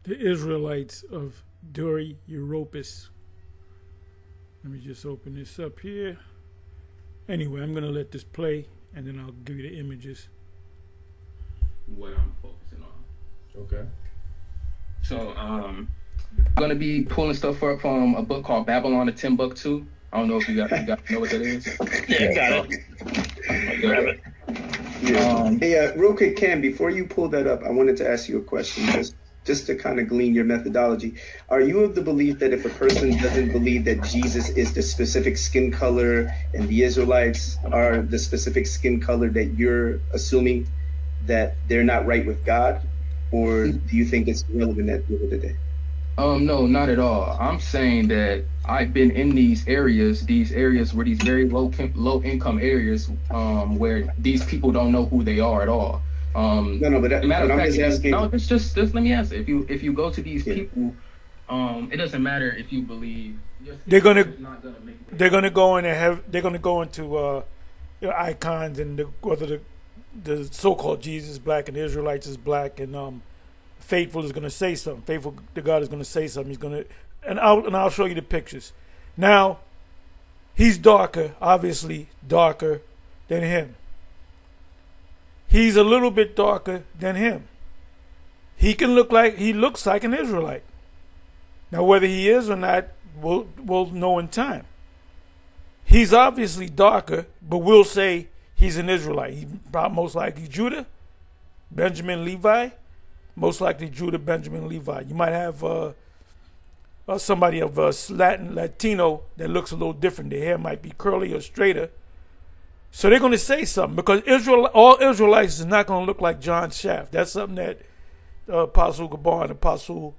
The Israelites of Dura-Europos. Let me just open this up here. Anyway, I'm going to let this play, and then I'll give you the images. What I'm focusing on. Okay. So, I'm going to be pulling stuff up from a book called Babylon the Timbuktu. I don't know if you got know what that is. Yeah, got it. Grab it. Yeah. Hey, real quick, Cam, before you pull that up, I wanted to ask you a question, just to kind of glean your methodology. Are you of the belief that if a person doesn't believe that Jesus is the specific skin color and the Israelites are the specific skin color, that you're assuming that they're not right with God? Or do you think it's relevant at the end of the day? No, not at all. I'm saying that I've been in these areas where these very low income areas, where these people don't know who they are at all. Matter of fact, just let me answer. If you go to these people, it doesn't matter if you believe. They're gonna go in and they're gonna go into icons and whether the so-called Jesus is black and the Israelites is black, and Faithful is gonna say something. Faithful to God is gonna say something. He's gonna and I'll show you the pictures. Now, he's darker, obviously darker than him. He's a little bit darker than him. He looks like an Israelite. Now, whether he is or not, we'll know in time. He's obviously darker, but we'll say he's an Israelite. He's most likely Judah, Benjamin, Levi. Most likely Judah, Benjamin, Levi. You might have somebody of Latino that looks a little different. Their hair might be curly or straighter. So they're going to say something, because all Israelites is not going to look like John Shaft. That's something that Apostle Gabar and Apostle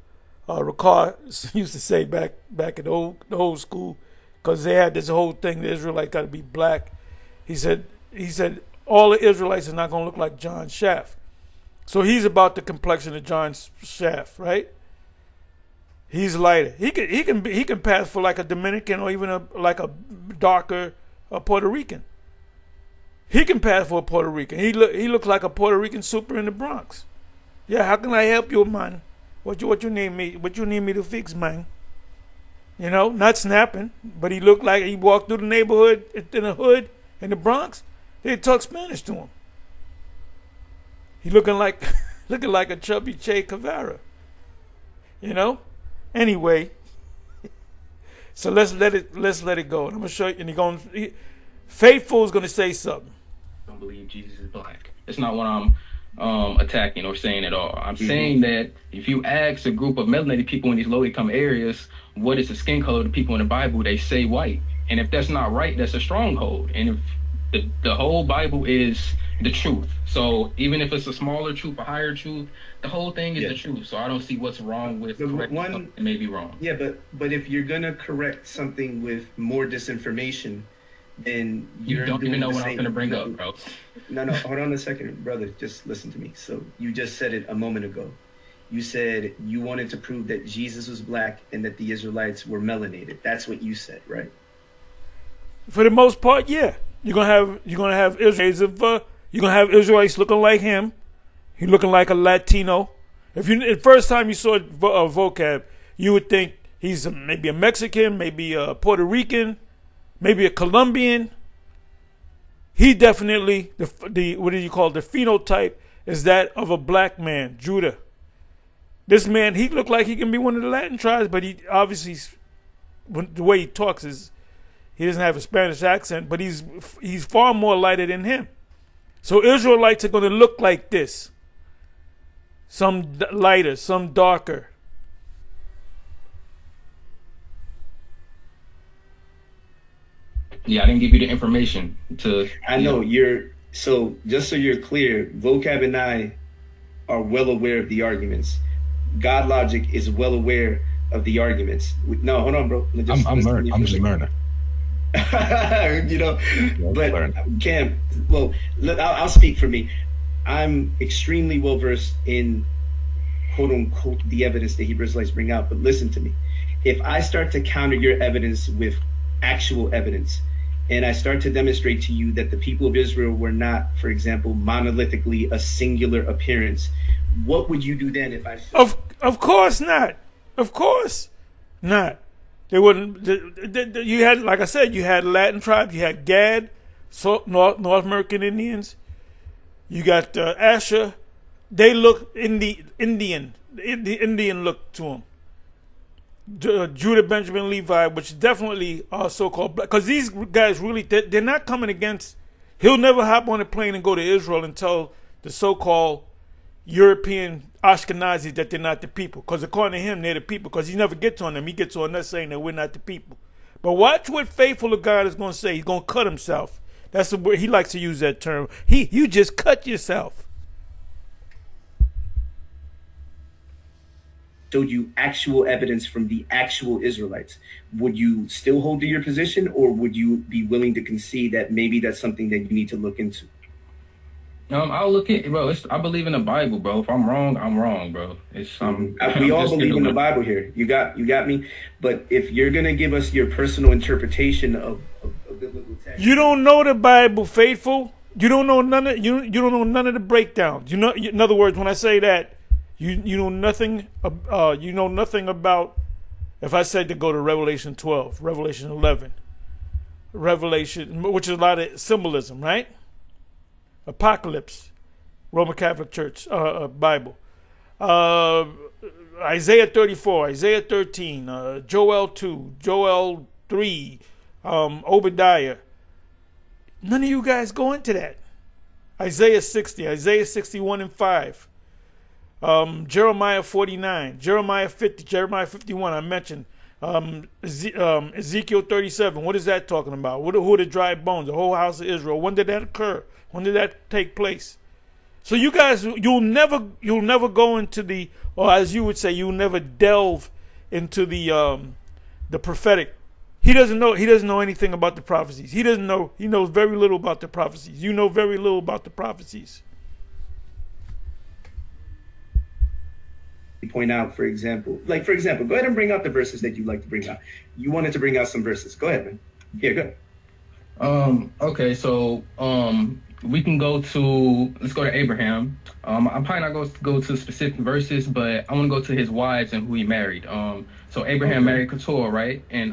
Ricard used to say back in the old school, because they had this whole thing, the Israelite got to be black. He said all the Israelites are not going to look like John Shaft. So he's about the complexion of John Shaft, right? He's lighter. He can pass for like a Dominican or even like a darker Puerto Rican. He can pass for a Puerto Rican. He looks like a Puerto Rican super in the Bronx. Yeah, how can I help you, man? What you need me? What you need me to fix, man? You know, not snapping, but he looked like he walked through the neighborhood in the hood in the Bronx. They talk Spanish to him. He looking like a chubby Che Guevara. You know? Anyway, so let's let it go. And I'm gonna show you. And Faithful is gonna say something. I don't believe Jesus is black. It's not what I'm attacking or saying at all. I'm saying that if you ask a group of melanated people in these low income areas what is the skin color of the people in the Bible, they say white. And if that's not right, that's a stronghold. And if the whole Bible is the truth, so even if it's a smaller truth, a higher truth, the whole thing is the truth. So I don't see what's wrong with correcting something that may be wrong. Yeah, but if you're gonna correct something with more disinformation, then you don't even know what I'm gonna bring up, bro. No, hold on a second, brother. Just listen to me. So you just said it a moment ago. You said you wanted to prove that Jesus was black and that the Israelites were melanated. That's what you said, right? For the most part, yeah. You're gonna have Israelites looking like him. He's looking like a Latino. If the first time you saw vocab, you would think he's maybe a Mexican, maybe a Puerto Rican, maybe a Colombian. He definitely the what do you call it? The phenotype is that of a black man, Judah. This man, he looked like he can be one of the Latin tribes, but he obviously, the way he talks is, he doesn't have a Spanish accent, but he's far more lighter than him. So Israelites are going to look like this. Some lighter, some darker. Yeah, I didn't give you the information to. I know so just so you're clear, Vocab and I are well aware of the arguments. GodLogic is well aware of the arguments. No, hold on, bro. I'm learning. I'm just learning. You know, but Cam, well, I'll speak for me. I'm extremely well versed in quote unquote the evidence the Hebrew Israelites bring out. But listen to me. If I start to counter your evidence with actual evidence, and I start to demonstrate to you that the people of Israel were not, for example, monolithically a singular appearance, what would you do then if I... Of course not. Of course not. They wouldn't. You had, like I said, you had Latin tribes. You had Gad, North American Indians. You got Asher. They look Indian look to them. Judah, Benjamin, Levi, which definitely are so-called black. Because these guys really, they're not coming against. He'll never hop on a plane and go to Israel and tell the so-called European Ashkenazis that they're not the people. Because according to him, they're the people. Because he never gets on them. He gets on us saying that we're not the people. But watch what faithful of God is going to say. He's going to cut himself. That's the word. He likes to use that term. You just cut yourself. Showed you actual evidence from the actual Israelites, would you still hold to your position, or would you be willing to concede that maybe that's something that you need to look into? I'll look at, bro. I believe in the Bible, bro. If I'm wrong, I'm wrong, bro. We all believe in the Bible here. You got me. But if you're gonna give us your personal interpretation of biblical text, you don't know the Bible, faithful. You don't know none of you don't know none of the breakdowns. You know, in other words, when I say that, you know nothing. You know nothing about. If I said to go to Revelation 12, Revelation 11, Revelation, which is a lot of symbolism, right? Apocalypse, Roman Catholic Church, Bible, Isaiah 34, Isaiah 13, Joel 2, Joel 3, Obadiah. None of you guys go into that. Isaiah 60, Isaiah 61 and 5, Jeremiah 49, Jeremiah 50, Jeremiah 51. I mentioned Ezekiel 37. What is that talking about? Who are the dry bones? The whole house of Israel. When did that occur? When did that take place? So you guys, you'll never go into the, or as you would say, you'll never delve into the prophetic. He doesn't know anything about the prophecies. He knows very little about the prophecies. You know very little about the prophecies. Point out, for example, go ahead and bring out the verses that you like to bring out. You wanted to bring out some verses. Go ahead, man. Here, go. Okay, so we can let's go to Abraham. I'm probably not going to go to specific verses, but I want to go to his wives and who he married. So Abraham married Keturah, right? And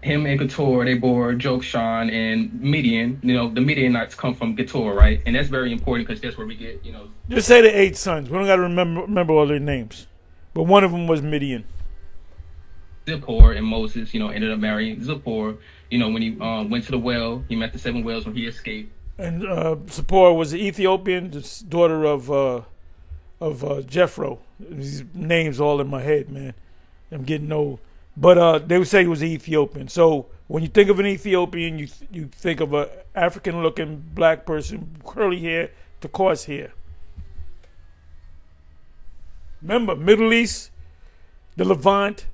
him and Keturah, they bore Jokshan and Midian. You know, the Midianites come from Keturah, right? And that's very important because that's where we get, Just say the 8 sons. We don't got to remember all their names. But one of them was Midian. Zippor and Moses, ended up marrying Zippor. When he went to the well, he met the 7 whales when he escaped. And Zipporah was the Ethiopian, the daughter of Jethro. These names all in my head, man. I'm getting old. But they would say he was Ethiopian. So when you think of an Ethiopian, you think of an African-looking black person, curly hair to coarse hair. Remember, Middle East, the Levant,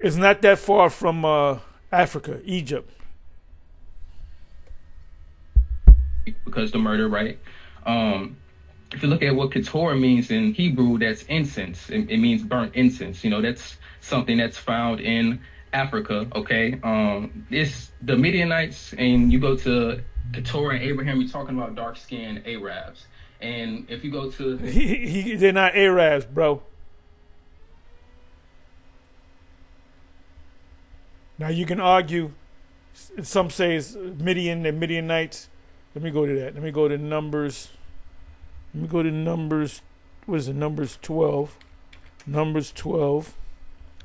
is not that far from Africa, Egypt. Because the murder, right? If you look at what Keturah means in Hebrew, that's incense. It means burnt incense. That's something that's found in Africa, okay? It's the Midianites, and you go to Keturah and Abraham, you're talking about dark-skinned Arabs. And if you go to... they're not Arabs, bro. Now you can argue, some say it's Midian and Midianites. Let me go to that. Let me go to Numbers. What is it? Numbers 12. Numbers 12.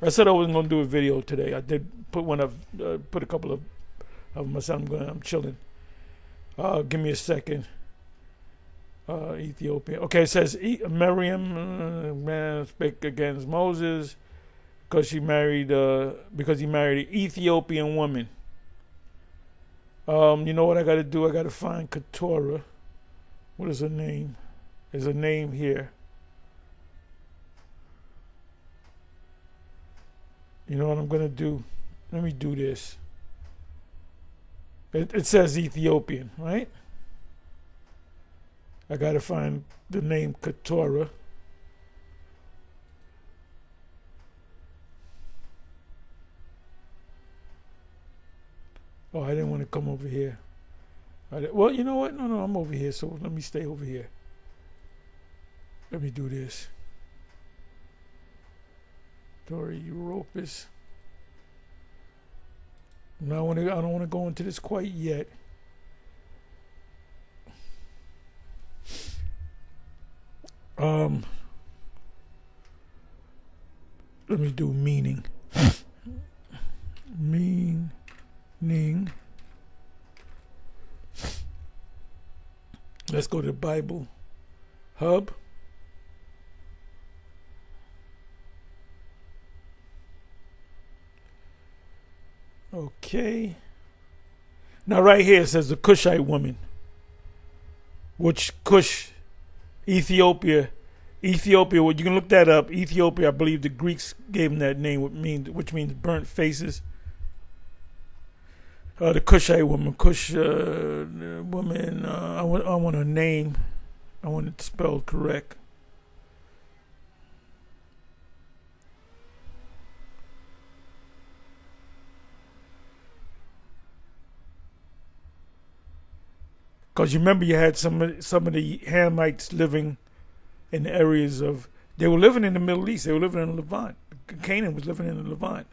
I said I wasn't going to do a video today. I did put one up, put a couple of them. I said I'm chilling. Give me a second. Ethiopia. Okay, it says Miriam spake against Moses because he married an Ethiopian woman. You know what I got to do? I got to find Keturah. What is her name? There's a name here. You know what I'm going to do? Let me do this. It says Ethiopian, right? I got to find the name Keturah. Oh, I didn't want to come over here. Well, you know what? No, I'm over here, so let me stay over here. Let me do this. Dura-Europos. I don't want to go into this quite yet. Let me do meaning. Meaning. Let's go to the Bible Hub. Okay. Now right here it says the Cushite woman. Which Cush, Ethiopia, well, you can look that up. Ethiopia, I believe the Greeks gave them that name, which means burnt faces. The Cushite woman, woman. I want her name. I want it spelled correct. Because you remember you had some of the Hamites living in the areas of, they were living in the Middle East. They were living in the Levant. Canaan was living in the Levant.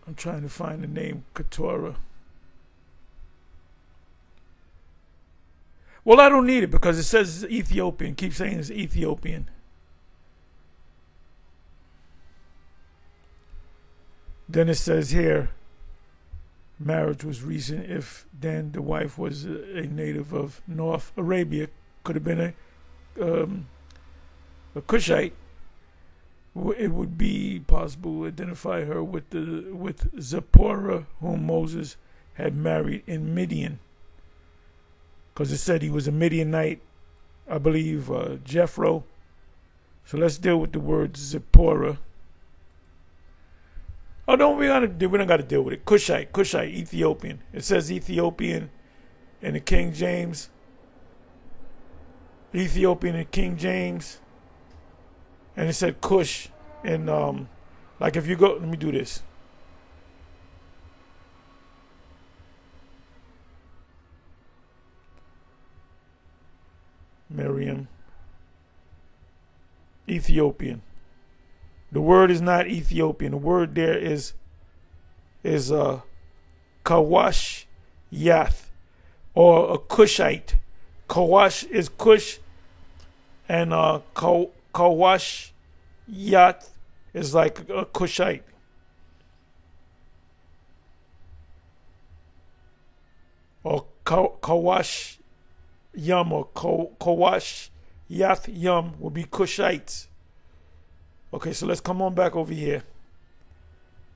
I'm trying to find the name Keturah. Well, I don't need it because it says it's Ethiopian. Keep saying it's Ethiopian. Then it says here, marriage was recent if then the wife was a native of North Arabia. Could have been a Cushite. It would be possible to identify her with Zipporah, whom Moses had married in Midian. Because it said he was a Midianite, I believe, Jethro. So let's deal with the word Zipporah. Oh no, we don't got to deal with it. Cushite, Ethiopian. It says Ethiopian in the King James. Ethiopian in King James. And it said Cush. And like if you go, let me do this. Miriam. Ethiopian. The word is not Ethiopian. The word there is Kawash Yath, or a Cushite. Kawash is Cush, and Kawash Yath is like a Cushite. Or Kawash Yum, or Kawash Yath Yum will be Cushites. Okay, so let's come on back over here.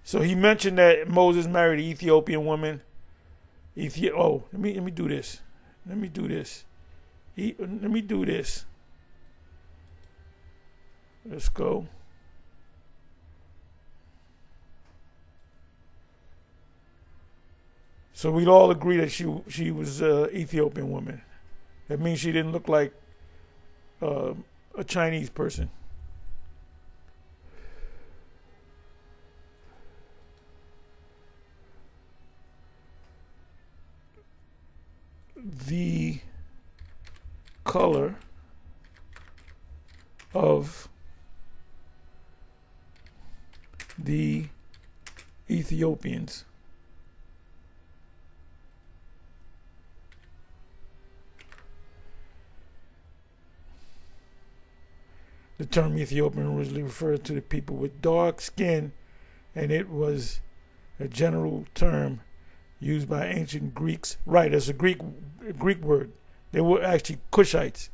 So he mentioned that Moses married an Ethiopian woman. Let me do this. Let me do this. Let's go. So we'd all agree that she was an Ethiopian woman. That means she didn't look like a Chinese person. The color of the Ethiopians. The term Ethiopian originally referred to the people with dark skin, and it was a general term used by ancient Greeks. Right, it's a Greek word. They were actually Cushites.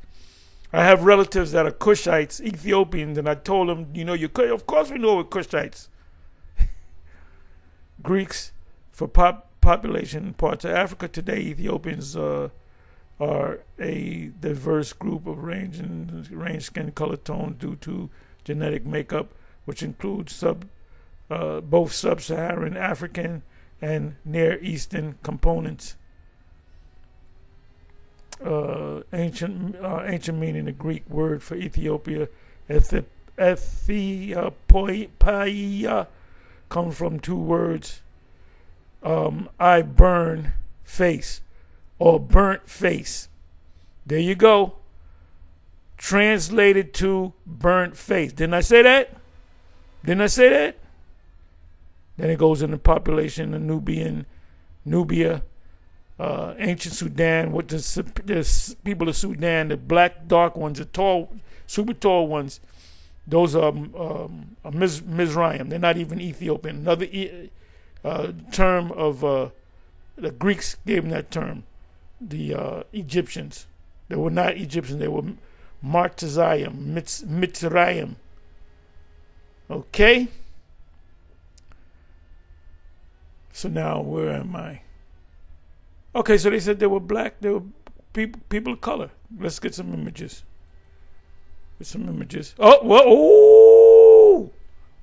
I have relatives that are Cushites, Ethiopians, and I told them, of course we know we're Cushites. Greeks, for population in parts of Africa today, Ethiopians are a diverse group of range skin color tones due to genetic makeup, which includes both sub-Saharan African and Near Eastern components. Ancient meaning, the Greek word for Ethiopia, Ethiopia, comes from two words, I burn face, or burnt face. There you go. Translated to burnt face. Didn't I say that? Didn't I say that? Then it goes into population of Nubia, ancient Sudan. What the people of Sudan, the black, dark ones, the tall, super tall ones, those are Mizraim. They're not even Ethiopian. Another term of the Greeks gave them that term. The Egyptians. They were not Egyptians. They were Mitzrayim. Okay? So now, where am I? Okay, so they said they were black. They were people of color. Let's get some images. Get some images. Oh, well,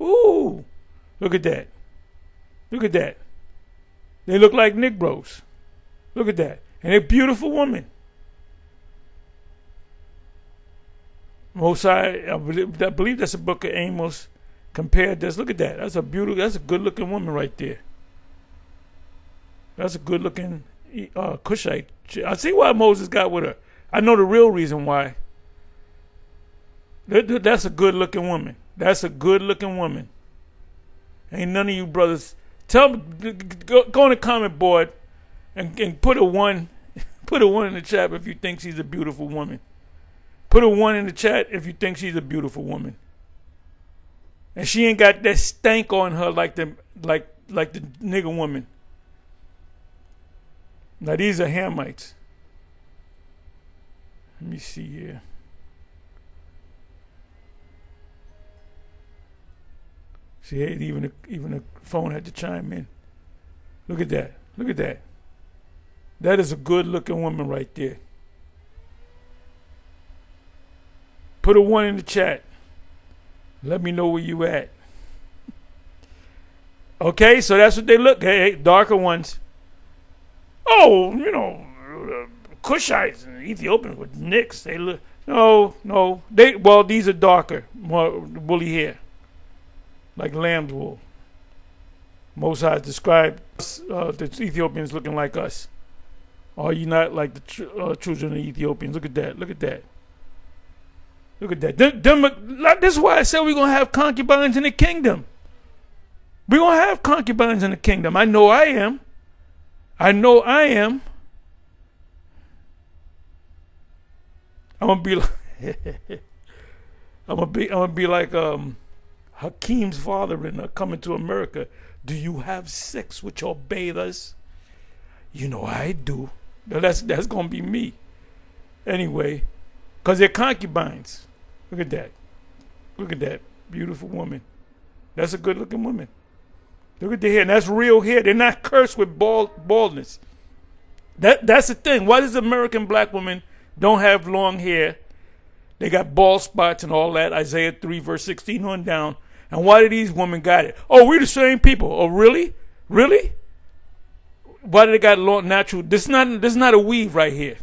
ooh. Look at that. Look at that. They look like Negroes. Look at that. And they're beautiful women. I believe that's a book of Amos. Compared this. Look at that. That's a good looking woman right there. That's a good looking Cushite. I see why Moses got with her. I know the real reason why. That's a good looking woman. That's a good looking woman. Ain't none of you brothers. Tell me, go on the comment board and put a one in the chat if you think she's a beautiful woman. Put a 1 in the chat if you think she's a beautiful woman. And she ain't got that stank on her like the nigger woman. Now these are Hamites. Let me see here. See, even the phone had to chime in. Look at that. Look at that. That is a good looking woman right there. Put a 1 in the chat. Let me know where you at. Okay, so that's what they look. Hey, darker ones. Oh, Cushites and Ethiopians with nicks. They look. No. These are darker, more woolly hair, like lamb's wool. Most High described the Ethiopians looking like us. Are you not like the children of Ethiopians? Look at that. Look at that. Look at that. This is why I said we're going to have concubines in the kingdom. We're going to have concubines in the kingdom. I know I am. I'm going to be like I'm going to be like Hakeem's father in Coming to America. Do you have sex with your bathers? You know I do. That's going to be me. Anyway, because they're concubines. Look at that. Look at that beautiful woman. That's a good looking woman. Look at the hair. And that's real hair. They're not cursed with baldness. That's the thing. Why does American black women don't have long hair? They got bald spots and all that. Isaiah 3 verse 16 on down. And why do these women got it? Oh, we're the same people. Oh, really? Really? Why do they got long natural? This is not a weave right here.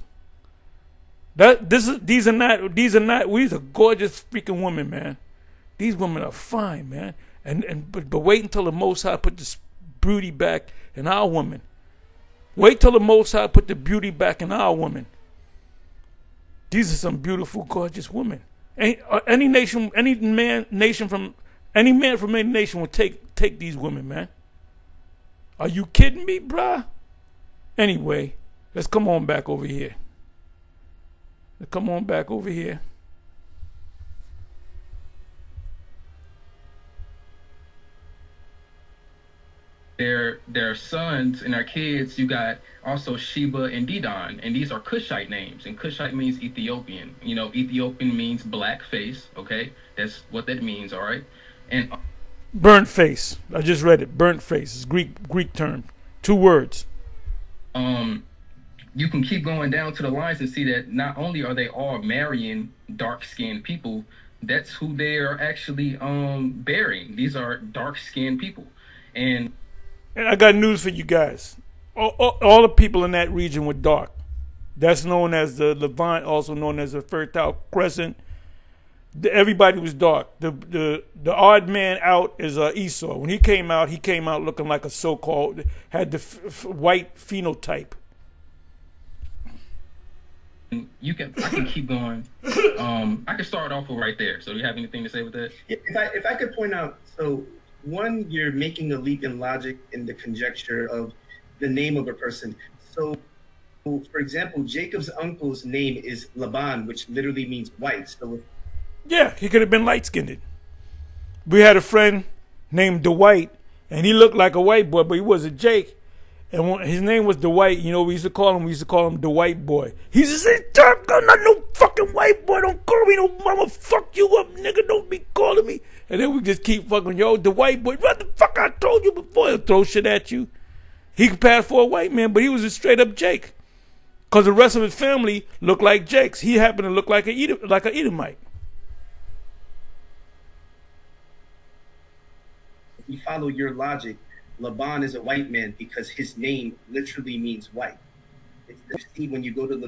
These are gorgeous freaking women, man. These women are fine, man. But wait until the Most High put this beauty back in our woman. Wait till the Most High put the beauty back in our woman. These are some beautiful, gorgeous women. Any man from any nation would take these women, man. Are you kidding me, bruh? Anyway, let's come on back over here. Their sons and their kids, you got also Sheba and Dedan, and these are Cushite names, and Cushite means Ethiopian. Ethiopian means black face, okay? That's what that means, all right? And burnt face. I just read it. Burnt face. It's Greek term. 2 words. You can keep going down to the lines and see that not only are they all marrying dark-skinned people, that's who they are actually bearing. These are dark-skinned people. And I got news for you guys. All the people in that region were dark. That's known as the Levant, also known as the Fertile Crescent. Everybody was dark. The odd man out is Esau. When he came out looking like a so-called, had the white phenotype. I can keep going. I can start off with right there. So do you have anything to say with that? Yeah, if I could point out, so one, you're making a leap in logic in the conjecture of the name of a person. So, for example, Jacob's uncle's name is Laban, which literally means white. So, yeah, he could have been light-skinned. We had a friend named Dwight, and he looked like a white boy, but he was a Jake. And his name was Dwight. You know, we used to call him the white boy. He just said, I'm not no fucking white boy. Don't call me no mama. Fuck you up, nigga. Don't be calling me. And then we just keep fucking, yo, the white boy. What the fuck I told you before? He'll throw shit at you. He could pass for a white man, but he was a straight up Jake. Because the rest of his family looked like Jakes. He happened to look like an Edomite. if you follow your logic, Laban is a white man because his name literally means white. It's the see when you go to the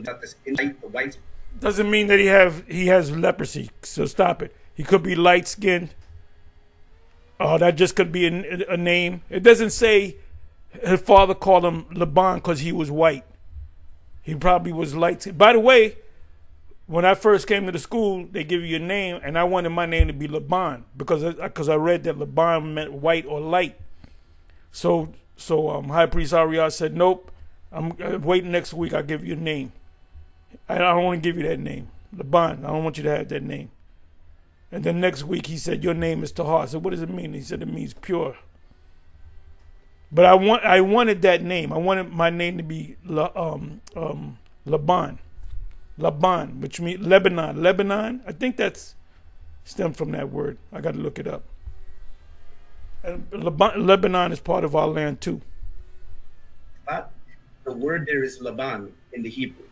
white. Doesn't mean that he has leprosy. So stop it. He could be light skinned. Oh, that just could be a name. It doesn't say his father called him Laban because he was white. He probably was light. By the way, when I first came to the school, they give you a name, and I wanted my name to be Laban because I read that Laban meant white or light. So High Priest Ariel said, nope, I'm waiting next week. I'll give you a name. I don't want to give you that name, Laban. I don't want you to have that name. And then next week he said, your name is Tahar. I said, what does it mean? He said, it means pure. But I wanted that name. I wanted my name to be Laban. Laban, which means Lebanon. Lebanon, I think that's stemmed from that word. I got to look it up. And Lebanon is part of our land too. The word there is Laban in the Hebrew.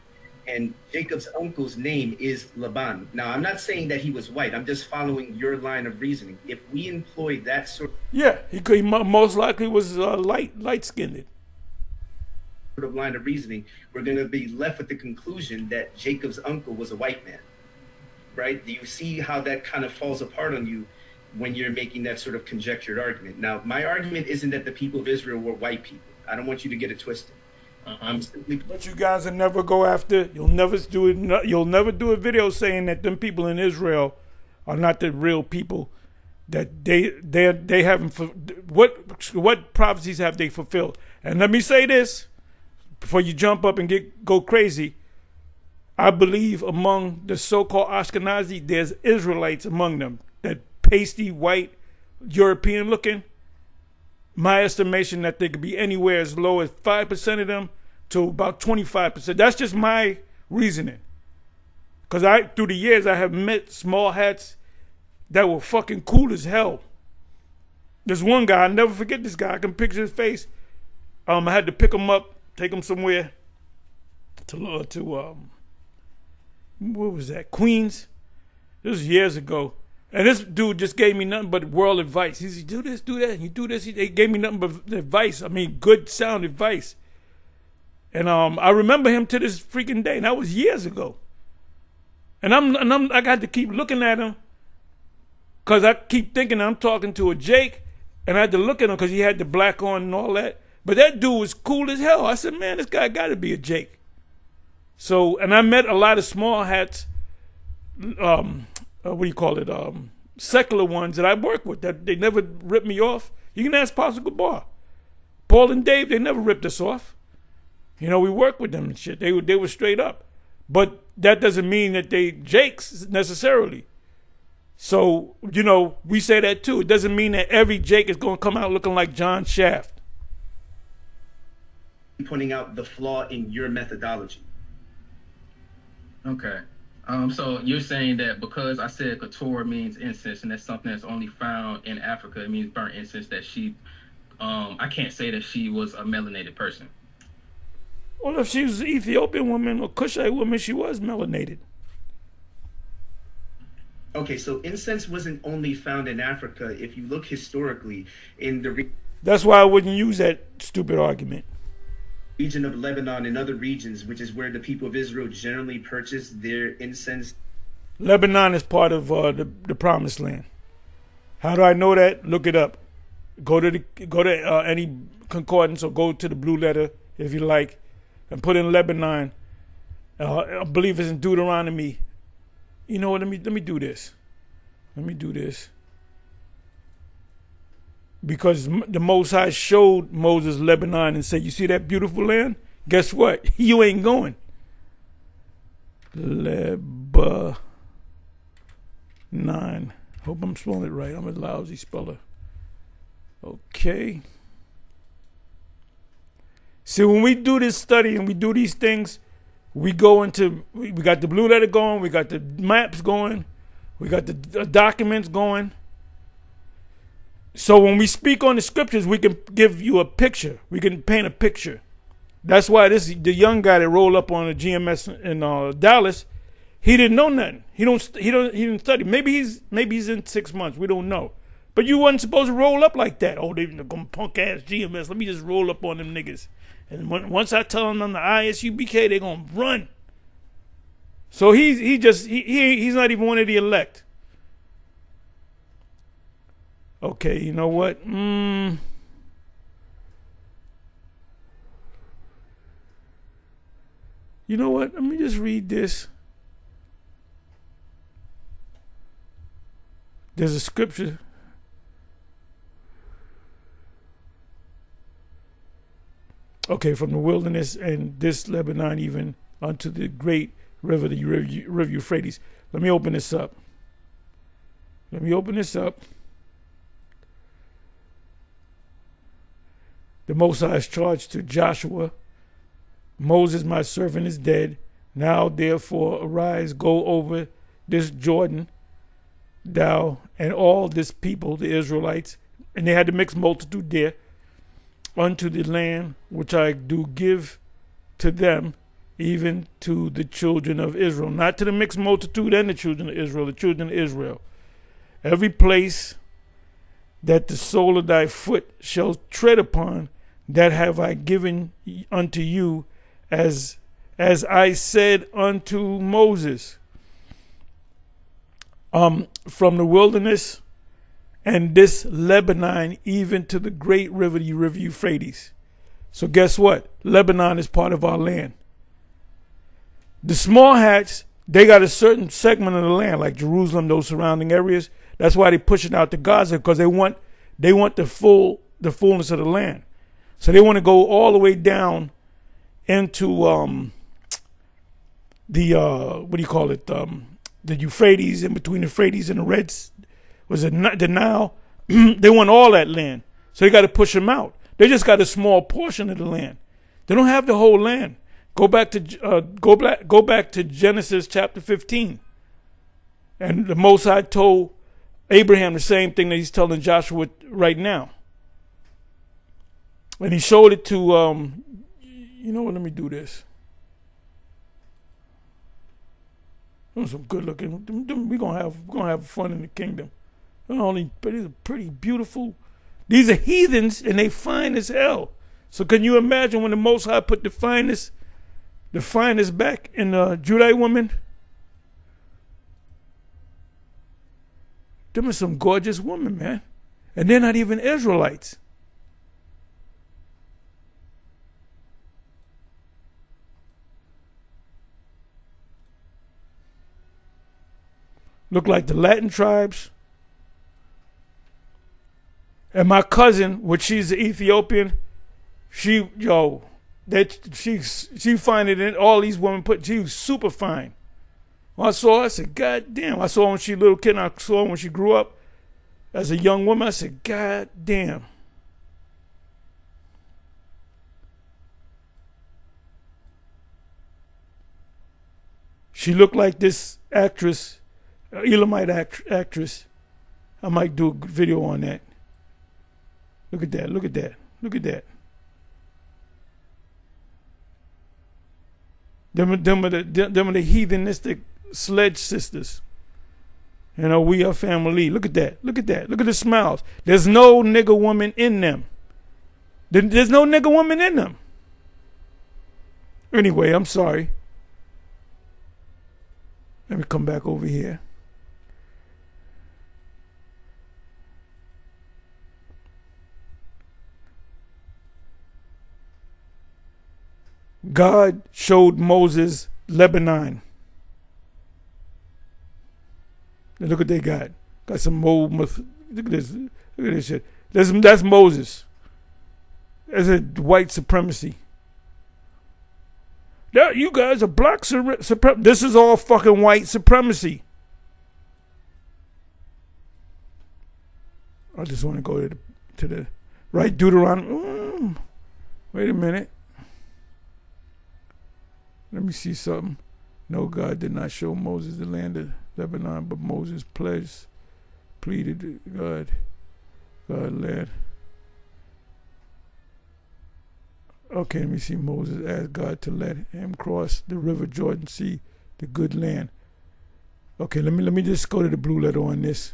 And Jacob's uncle's name is Laban. Now, I'm not saying that he was white. I'm just following your line of reasoning. If we employ that sort he most likely was light-skinned. of line of reasoning, we're going to be left with the conclusion that Jacob's uncle was a white man, right? Do you see how that kind of falls apart on you when you're making that sort of conjectured argument? Now, my argument isn't that the people of Israel were white people. I don't want you to get it twisted. But you guys will never go after. You'll never do it. You'll never do a video saying that them people in Israel are not the real people. That they haven't. What prophecies have they fulfilled? And let me say this before you jump up and go crazy. I believe among the so-called Ashkenazi, there's Israelites among them. That pasty white European looking. My estimation that they could be anywhere as low as 5% of them to about 25%. That's just my reasoning. Because through the years, I have met small hats that were fucking cool as hell. There's one guy, I'll never forget this guy. I can picture his face. I had to pick him up, take him somewhere to what was that? Queens. This was years ago. And this dude just gave me nothing but world advice. He said, do this, do that, you do this. They gave me nothing but advice. I mean, good sound advice. And I remember him to this freaking day, and that was years ago. And I got to keep looking at him because I keep thinking I'm talking to a Jake, and I had to look at him because he had the black on and all that. But that dude was cool as hell. I said, man, this guy got to be a Jake. So, and I met a lot of small hats, what do you call it, secular ones that I work with, that they never ripped me off. You can ask Pastor Gabar. Paul and Dave, they never ripped us off. You know, we work with them and shit. They were straight up. But that doesn't mean that they Jakes necessarily. So, you know, we say that too. It doesn't mean that every Jake is going to come out looking like John Shaft. Pointing out the flaw in your methodology. Okay. So you're saying that because I said couture means incense and that's something that's only found in Africa, it means burnt incense, that she, I can't say that she was a melanated person. Well, if she was an Ethiopian woman or Cushite woman, she was melanated. Okay, so incense wasn't only found in Africa. If you look historically in the that's why I wouldn't use that stupid argument. Region of Lebanon and other regions, which is where the people of Israel generally purchase their incense. Lebanon is part of the Promised Land. How do I know that? Look it up. Go to any concordance or go to the Blue Letter if you like, and put in Lebanon. I believe it's in Deuteronomy. You know what? Let me do this. Let me do this. Because the Most High showed Moses Lebanon and said, "You see that beautiful land? Guess what? You ain't going." Lebanon. Hope I'm spelling it right. I'm a lousy speller. Okay. See, when we do this study and we do these things, we go into, we got the blue letter going, we got the maps going, we got the documents going. So when we speak on the scriptures, we can give you a picture. We can paint a picture. That's why the young guy that rolled up on the GMS in Dallas, he didn't know nothing. He didn't study. Maybe he's in 6 months. We don't know. But you wasn't supposed to roll up like that. Oh, they gonna punk ass GMS. Let me just roll up on them niggas. And once I tell them on the ISUBK, they're gonna run. So he's not even one of the elect. Okay, you know what? You know what? Let me just read this. There's a scripture. Okay, from the wilderness and this Lebanon even unto the great river, the river Euphrates. Let me open this up. The Most High is charged to Joshua. Moses, my servant, is dead. Now, therefore, arise, go over this Jordan, thou and all this people, the Israelites, and they had the mixed multitude there, unto the land which I do give to them, even to the children of Israel. Not to the mixed multitude and the children of Israel, the children of Israel. Every place that the sole of thy foot shall tread upon, that have I given unto you, as I said unto Moses. From the wilderness and this Lebanon, even to the great river, the river Euphrates. So guess what? Lebanon is part of our land. The small hats, they got a certain segment of the land, like Jerusalem, those surrounding areas. That's why they push it out to Gaza, because they want the fullness of the land. So they want to go all the way down into the Euphrates, in between the Euphrates and the Reds, the Nile. They want all that land, so they got to push them out. They just got a small portion of the land. They don't have the whole land. Go back to Genesis chapter 15, and the Most High told Abraham the same thing that he's telling Joshua right now, and he showed it to you know what? Let me do this. Some good looking. We're gonna have fun in the kingdom. These are pretty beautiful. These are heathens, and they fine as hell. So can you imagine when the Most High put the finest back in the Judite woman? Them are some gorgeous women, man, and they're not even Israelites. Look like the Latin tribes. And my cousin, which she's Ethiopian, she finding it. All these women she was super fine. When I saw her, I said, God damn. I saw her when she was a little kid, and I saw her when she grew up as a young woman. I said, God damn. She looked like this actress, Elamite actress. I might do a video on that. Look at that. Them are the heathenistic sledge sisters. You know, we are family. Look at that. Look at the smiles. There's no nigger woman in them. There's no nigger woman in them. Anyway, I'm sorry. Let me come back over here. God showed Moses Lebanon. And look what they got. Got some mold. Look at this. Look at this shit. That's Moses. That's a white supremacy. Now you guys are black supremacy. This is all fucking white supremacy. I just want to go to the right Deuteronomy. Wait a minute. Let me see something. No, God did not show Moses the land of Lebanon, but Moses pleaded God led. Okay, let me see. Moses asked God to let him cross the river Jordan, see the good land. Okay, let me just go to the blue letter on this.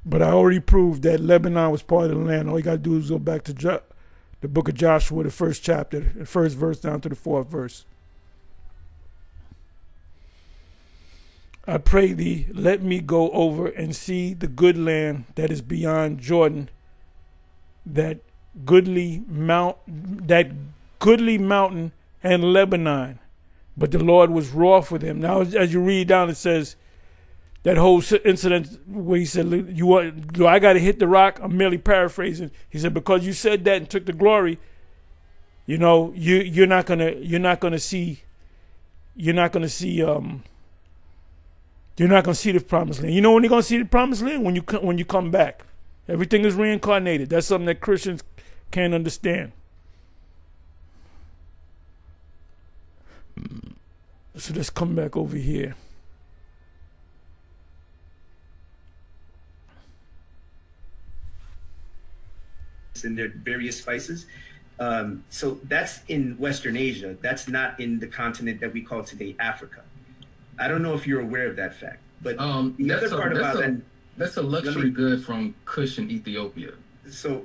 But I already proved that Lebanon was part of the land. All you got to do is go back to the book of Joshua, the first chapter, the first verse down to the fourth verse. I pray thee, let me go over and see the good land that is beyond Jordan, that goodly mountain and Lebanon. But the Lord was wroth with him. Now, as you read down, it says that whole incident where he said, "Do I got to hit the rock?" I'm merely paraphrasing. He said, "Because you said that and took the glory, you're not gonna see the promised land. You know when you're gonna see the promised land? When you come back. Everything is reincarnated. That's something that Christians can't understand. So let's come back over here. And their various spices. So that's in Western Asia. That's not in the continent that we call today Africa. I don't know if you're aware of that fact, but the other part about that, that's a luxury good from Kush in Ethiopia. So,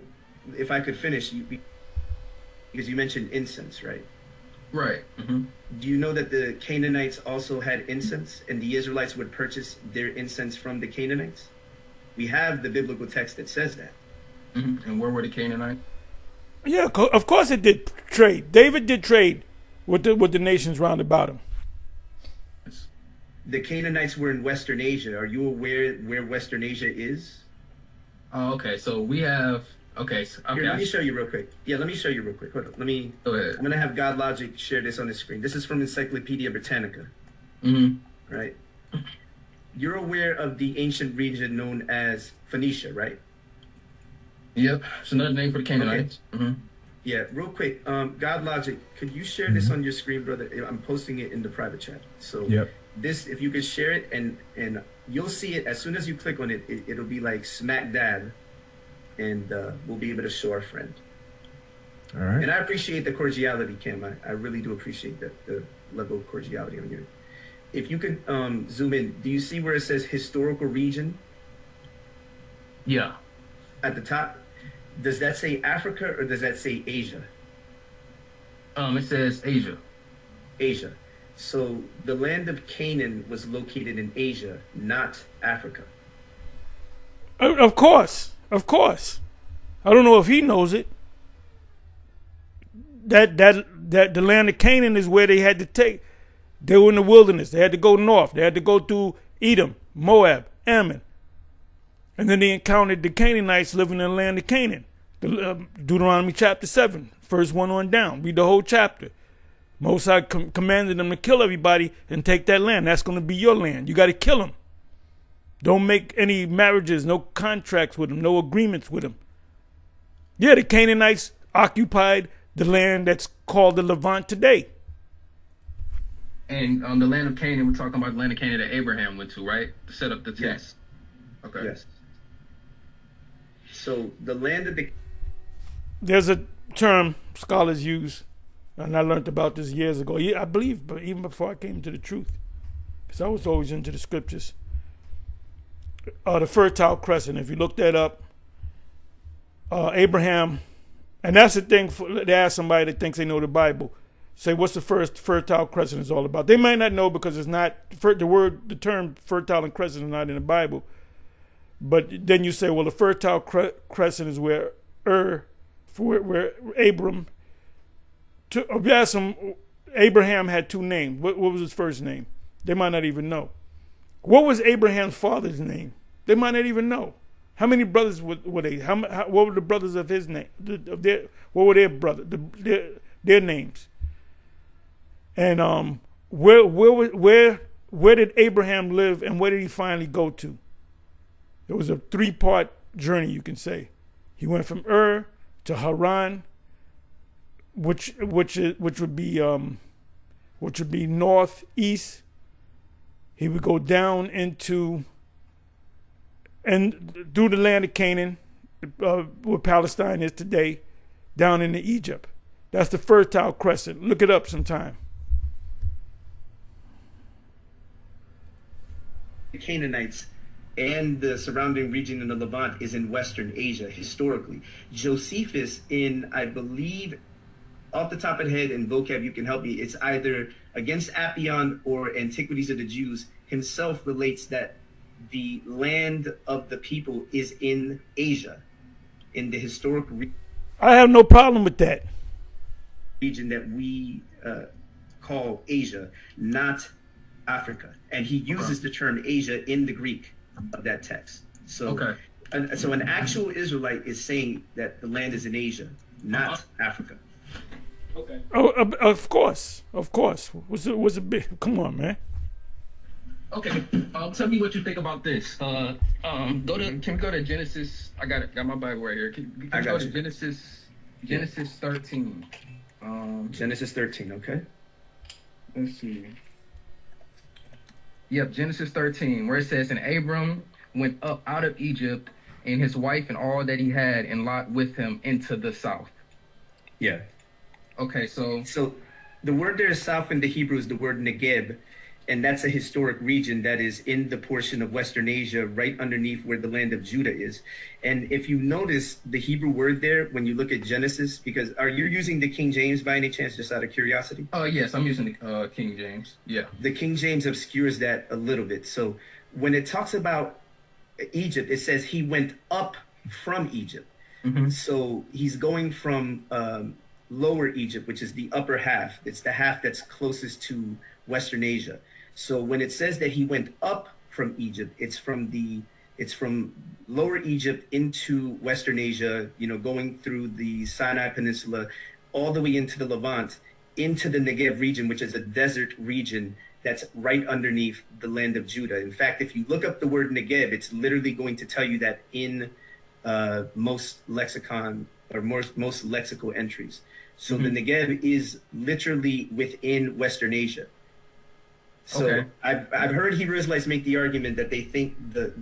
if I could finish, because you mentioned incense, right? Right. Mm-hmm. Do you know that the Canaanites also had incense, and the Israelites would purchase their incense from the Canaanites? We have the biblical text that says that. Mm-hmm. And where were the Canaanites? Yeah, of course it did trade. David did trade with the nations round about him. The Canaanites were in Western Asia. Are you aware where Western Asia is? Oh, okay. So we have. Okay. Here, let me show you real quick. Yeah, let me show you real quick. Hold on. Go ahead. I'm gonna have GodLogic share this on the screen. This is from Encyclopedia Britannica. Mm-hmm. Right. You're aware of the ancient region known as Phoenicia, right? Yep. It's another name for the Canaanites. Okay. Mm-hmm. Yeah. Real quick. GodLogic, could you share this on your screen, brother? I'm posting it in the private chat. So. Yep. This, if you could share it, and you'll see it as soon as you click on it, it'll be like smack dab, and we'll be able to show our friend. All right. And I appreciate the cordiality, Cam. I really do appreciate the level of cordiality on here. If you could zoom in, do you see where it says historical region? Yeah. At the top, does that say Africa or does that say Asia? It says Asia. Asia. So the land of Canaan was located in Asia, not Africa. Of course. I don't know if he knows it. That the land of Canaan is where they had to take. They were in the wilderness. They had to go north. They had to go through Edom, Moab, Ammon, and then they encountered the Canaanites living in the land of Canaan. Deuteronomy chapter 7, first one on down. Read the whole chapter. Moses commanded them to kill everybody and take that land. That's going to be your land. You got to kill them. Don't make any marriages, no contracts with them, no agreements with them. Yeah, the Canaanites occupied the land that's called the Levant today. And the land of Canaan, we're talking about the land of Canaan that Abraham went to, right? To set up the tent. Yes. Okay. Yes. So the land of the... There's a term scholars use, and I learned about this years ago. Yeah, I believe, but even before I came to the truth, because I was always into the scriptures. The Fertile Crescent. If you look that up, Abraham, and that's the thing. They ask somebody that thinks they know the Bible, say, "What's the first Fertile Crescent is all about?" They might not know because it's not the term fertile and crescent is not in the Bible. But then you say, "Well, the Fertile Crescent is where for where Abram. If you ask them, Abraham had two names. What was his first name? They might not even know. What was Abraham's father's name? They might not even know. How many brothers were they? What were the brothers of his name? What were their brothers? Their names. And where did Abraham live, and where did he finally go to? It was a 3-part journey, you can say. He went from Ur to Haran, which would be northeast. He would go down into and through the land of Canaan, where Palestine is today, down into Egypt. That's the Fertile Crescent. Look it up sometime. The Canaanites and the surrounding region in the Levant is in Western Asia historically. Josephus, in, I believe, off the top of the head, and vocab, you can help me, it's either Against Appian or Antiquities of the Jews, himself relates that the land of the people is in Asia, in the historic I have no problem with that. Region that we call Asia, not Africa. And he uses the term Asia in the Greek of that text. So, so an actual Israelite is saying that the land is in Asia, not Africa. Okay. Oh, of course. What's a big? Come on, man. Okay, tell me what you think about this. Can we go to Genesis? I got my Bible right here. Can we go to Genesis 13? Genesis 13, okay. Let's see. Yep, Genesis 13, where it says, "And Abram went up out of Egypt, and his wife and all that he had, and Lot with him, into the south." Yeah. Okay, so the word there is south in the Hebrew is the word Negeb, and that's a historic region that is in the portion of Western Asia, right underneath where the land of Judah is. And if you notice the Hebrew word there, when you look at Genesis, because are you using the King James by any chance, just out of curiosity? Yes, I'm using the King James. Yeah. The King James obscures that a little bit. So when it talks about Egypt, it says he went up from Egypt. Mm-hmm. So he's going from Lower Egypt, which is the upper half. It's the half that's closest to Western Asia. So when it says that he went up from Egypt, it's from Lower Egypt into Western Asia, going through the Sinai Peninsula, all the way into the Levant, into the Negev region, which is a desert region that's right underneath the land of Judah. In fact, if you look up the word Negev, it's literally going to tell you that in most lexicon or most lexical entries. So the Negev is literally within Western Asia. So I've heard Hebrew Israelites make the argument that they think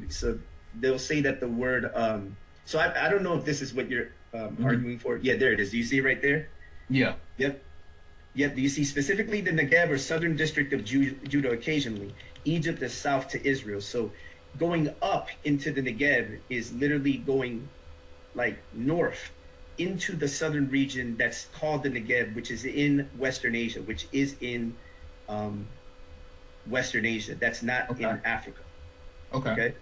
so they'll say that the word so I don't know if this is what you're arguing for. Yeah, there it is. Do you see it right there? Yeah. Yep. Do you see specifically the Negev or southern district of Judah occasionally? Egypt is south to Israel. So going up into the Negev is literally going like north into the southern region that's called the Negev, which is in Western Asia, which is in Western Asia. That's not in Africa. Okay.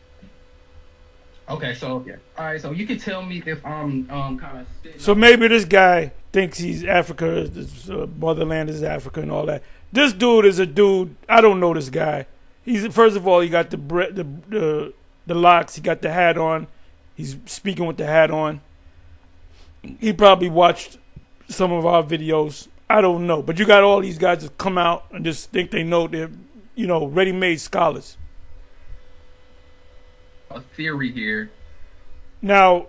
So all right. So you can tell me if I'm kind of. So maybe this guy thinks he's Africa, his motherland is Africa, and all that. This dude is a dude. I don't know this guy. He's first of all, he got the locks. He got the hat on. He's speaking with the hat on. He probably watched some of our videos. I don't know, but you got all these guys that come out and just think they know they're, ready-made scholars. A theory here. Now,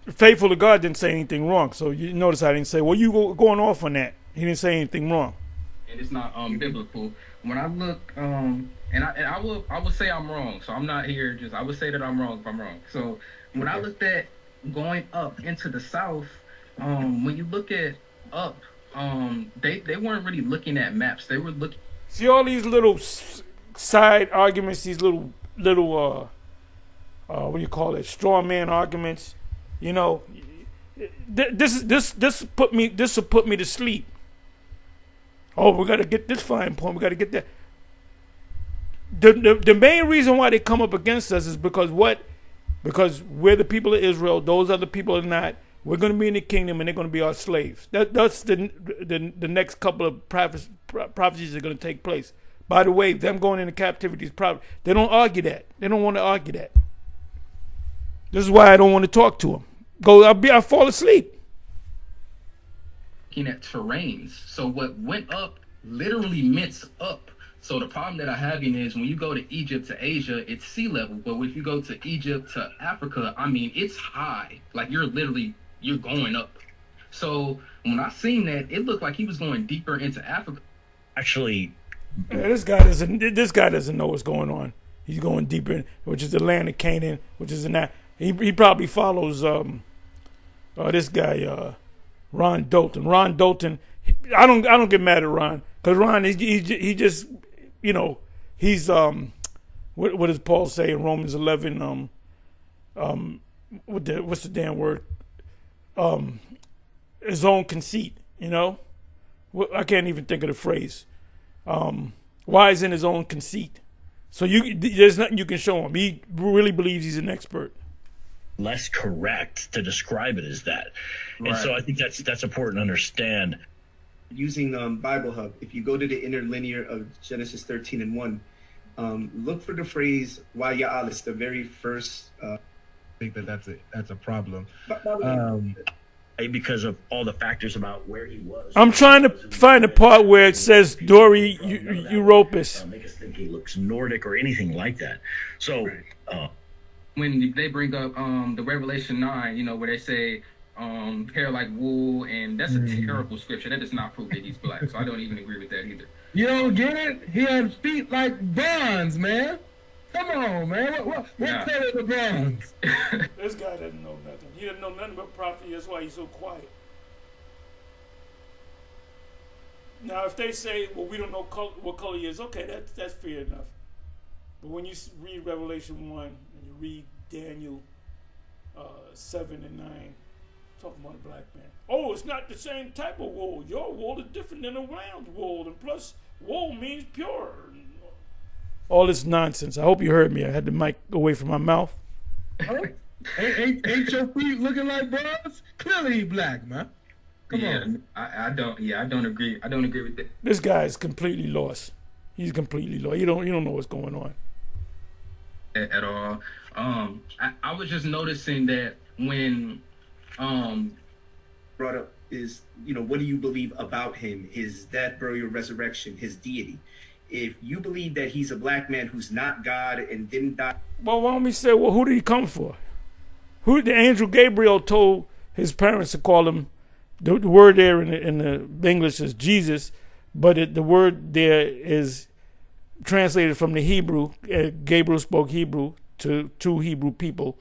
Faithful to God didn't say anything wrong, so you notice I didn't say, well, you going off on that. He didn't say anything wrong. And it's not biblical. When I look, and I will say I'm wrong, so I'm not here I would say that I'm wrong if I'm wrong. So when I looked at going up into the south, when you look at up, they weren't really looking at maps. They were looking. See all these little side arguments, these little what do you call it? Straw man arguments. This will put me to sleep. Oh, we got to get this fine point. We got to get that. The main reason why they come up against us is because we're the people of Israel. Those other people are not. We're going to be in the kingdom, and they're going to be our slaves. That's the next couple of prophecies that are going to take place. By the way, them going into captivity is probably, they don't argue that. They don't want to argue that. This is why I don't want to talk to them. I fall asleep. Looking at terrains. So what went up literally meant up. So the problem that I'm having is when you go to Egypt to Asia, it's sea level. But if you go to Egypt to Africa, I mean, it's high. Like you're going up. So when I seen that, it looked like he was going deeper into Africa. Actually, this guy doesn't know what's going on. He's going deeper in, which is the land of Canaan, which is in that. He probably follows this guy Ron Dalton. Ron Dalton. I don't get mad at Ron, because Ron he just, you know, he's what does Paul say in Romans 11? What's the damn word? His own conceit, you know. I can't even think of the phrase. Wise in his own conceit. So there's nothing you can show him. He really believes he's an expert. Less correct to describe it as that. Right. And so I think that's important to understand. Using Bible Hub, if you go to the interlinear of Genesis 13:1, look for the phrase "Wa'ya'alis," the very first. I think that's a problem. Because of all the factors about where he was. I'm trying to find the part where it says Dura-Europos. Make us think he looks Nordic or anything like that. So when they bring up the Revelation 9, you know, where they say hair like wool, and that's a terrible scripture. That does not prove that he's black. So I don't even agree with that either. You don't get it? He had feet like bronze, man. Come on, man. What color the bronze? This guy doesn't know nothing. He doesn't know nothing about prophecy. That's why he's so quiet. Now, if they say, well, we don't know what color he is, okay, that's fair enough. But when you read Revelation 1 and you read Daniel 7 and 9, talking about a black man. Oh, it's not the same type of wool. Your wool is different than a ram's wool. And plus, wool means pure. All this nonsense. I hope you heard me. I had the mic away from my mouth. Huh? Ain't your feet looking like bronze? Clearly he black, man. Come on. I don't agree. I don't agree with that. This guy is completely lost. He's completely lost. You don't know what's going on. At all. I was just noticing that when brought up is, you know, what do you believe about him? His death, burial, resurrection, his deity. If you believe that he's a black man who's not God and didn't die. Well, why don't we say, well, who did he come for? Who the angel Gabriel told his parents to call him? The word there in the English is Jesus, but the word there is translated from the Hebrew. Gabriel spoke Hebrew to two Hebrew people,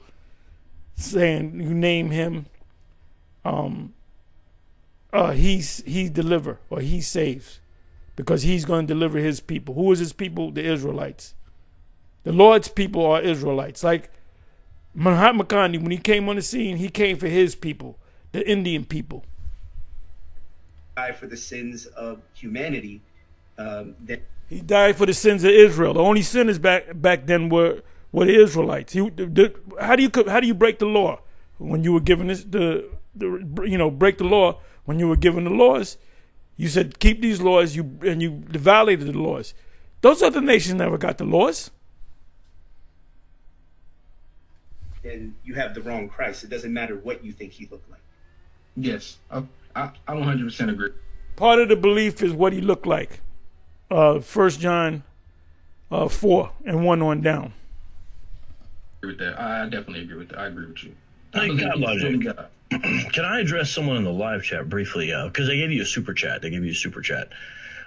saying, "You name him. He deliver, or he saves, because he's going to deliver his people." Who is his people? The Israelites. The Lord's people are Israelites. Like Mahatma Gandhi, when he came on the scene, he came for his people, the Indian people. For the sins of humanity. He died for the sins of Israel. The only sinners back then were the Israelites. How do you break the law when you were given break the law when you were given the laws? You said keep these laws. You violated the laws. Those other nations never got the laws. And you have the wrong Christ. It doesn't matter what you think he looked like. Yes, I 100% agree. Part of the belief is what he looked like. 1 John 4 and 1 on down. I agree with that. I definitely agree with that. I agree with you. Hey, GodLogic. Can I address someone in the live chat briefly? Because they gave you a super chat.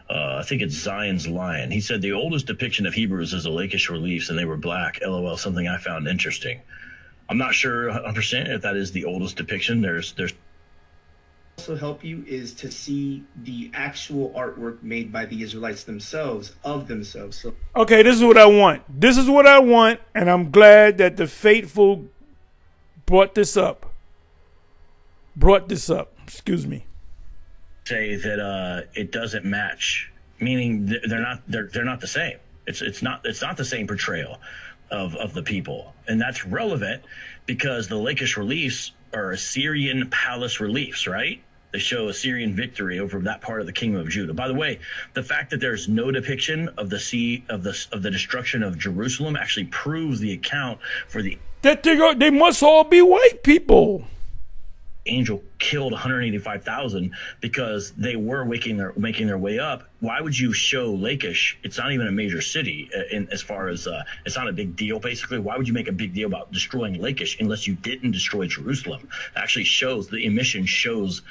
I think it's Zion's Lion. He said the oldest depiction of Hebrews is the Lakish reliefs, and they were black. LOL. Something I found interesting. I'm not sure 100% if that is the oldest depiction. There's also help you is to see the actual artwork made by the Israelites themselves of themselves. So okay, this is what I want, and I'm glad that the faithful brought this up. Excuse me. Say that it doesn't match, meaning they're not the same. It's not the same portrayal of the people, and that's relevant because the Lakish reliefs are Assyrian palace reliefs, right? They show Assyrian victory over that part of the kingdom of Judah. By the way, the fact that there's no depiction of the destruction of Jerusalem actually proves the account for the That they must all be white people. angel killed 185,000 because they were making their way up. Why would you show Lachish? It's not even a major city as far as it's not a big deal. Basically, why would you make a big deal about destroying Lachish unless you didn't destroy Jerusalem? It actually shows the emission shows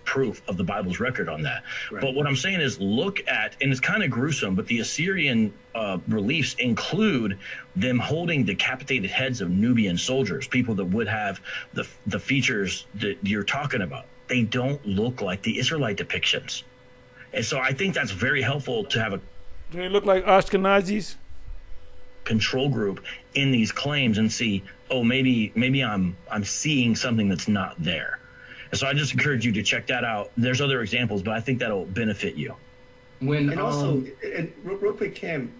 proof of the Bible's record on that. Right. But what I'm saying is look at, and it's kind of gruesome, but the Assyrian reliefs include them holding decapitated heads of Nubian soldiers, people that would have the features that you're talking about. They don't look like the Israelite depictions. And so I think that's very helpful to have a Do they look like Ashkenazis? Control group in these claims and see, oh, maybe I'm seeing something that's not there. And so I just encourage you to check that out. There's other examples, but I think that'll benefit you. Also, real quick, Cam,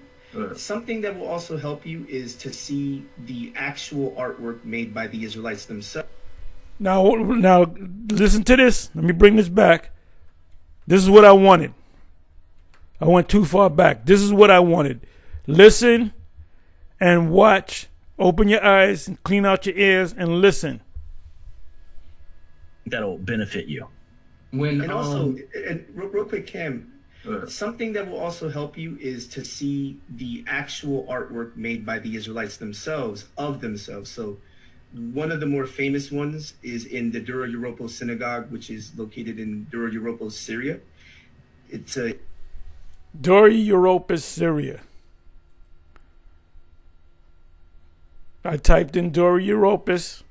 something that will also help you is to see the actual artwork made by the Israelites themselves. Now listen to this. Let me bring this back. This is what I wanted. I went too far back. This is what I wanted. Listen and watch. Open your eyes and clean out your ears and listen. That'll benefit you. Real quick, Cam, something that will also help you is to see the actual artwork made by the Israelites themselves, of themselves. So one of the more famous ones is in the Dura-Europos synagogue, which is located in Dura-Europos, Syria. It's a Dura-Europos, Syria. I typed in Dura-Europos.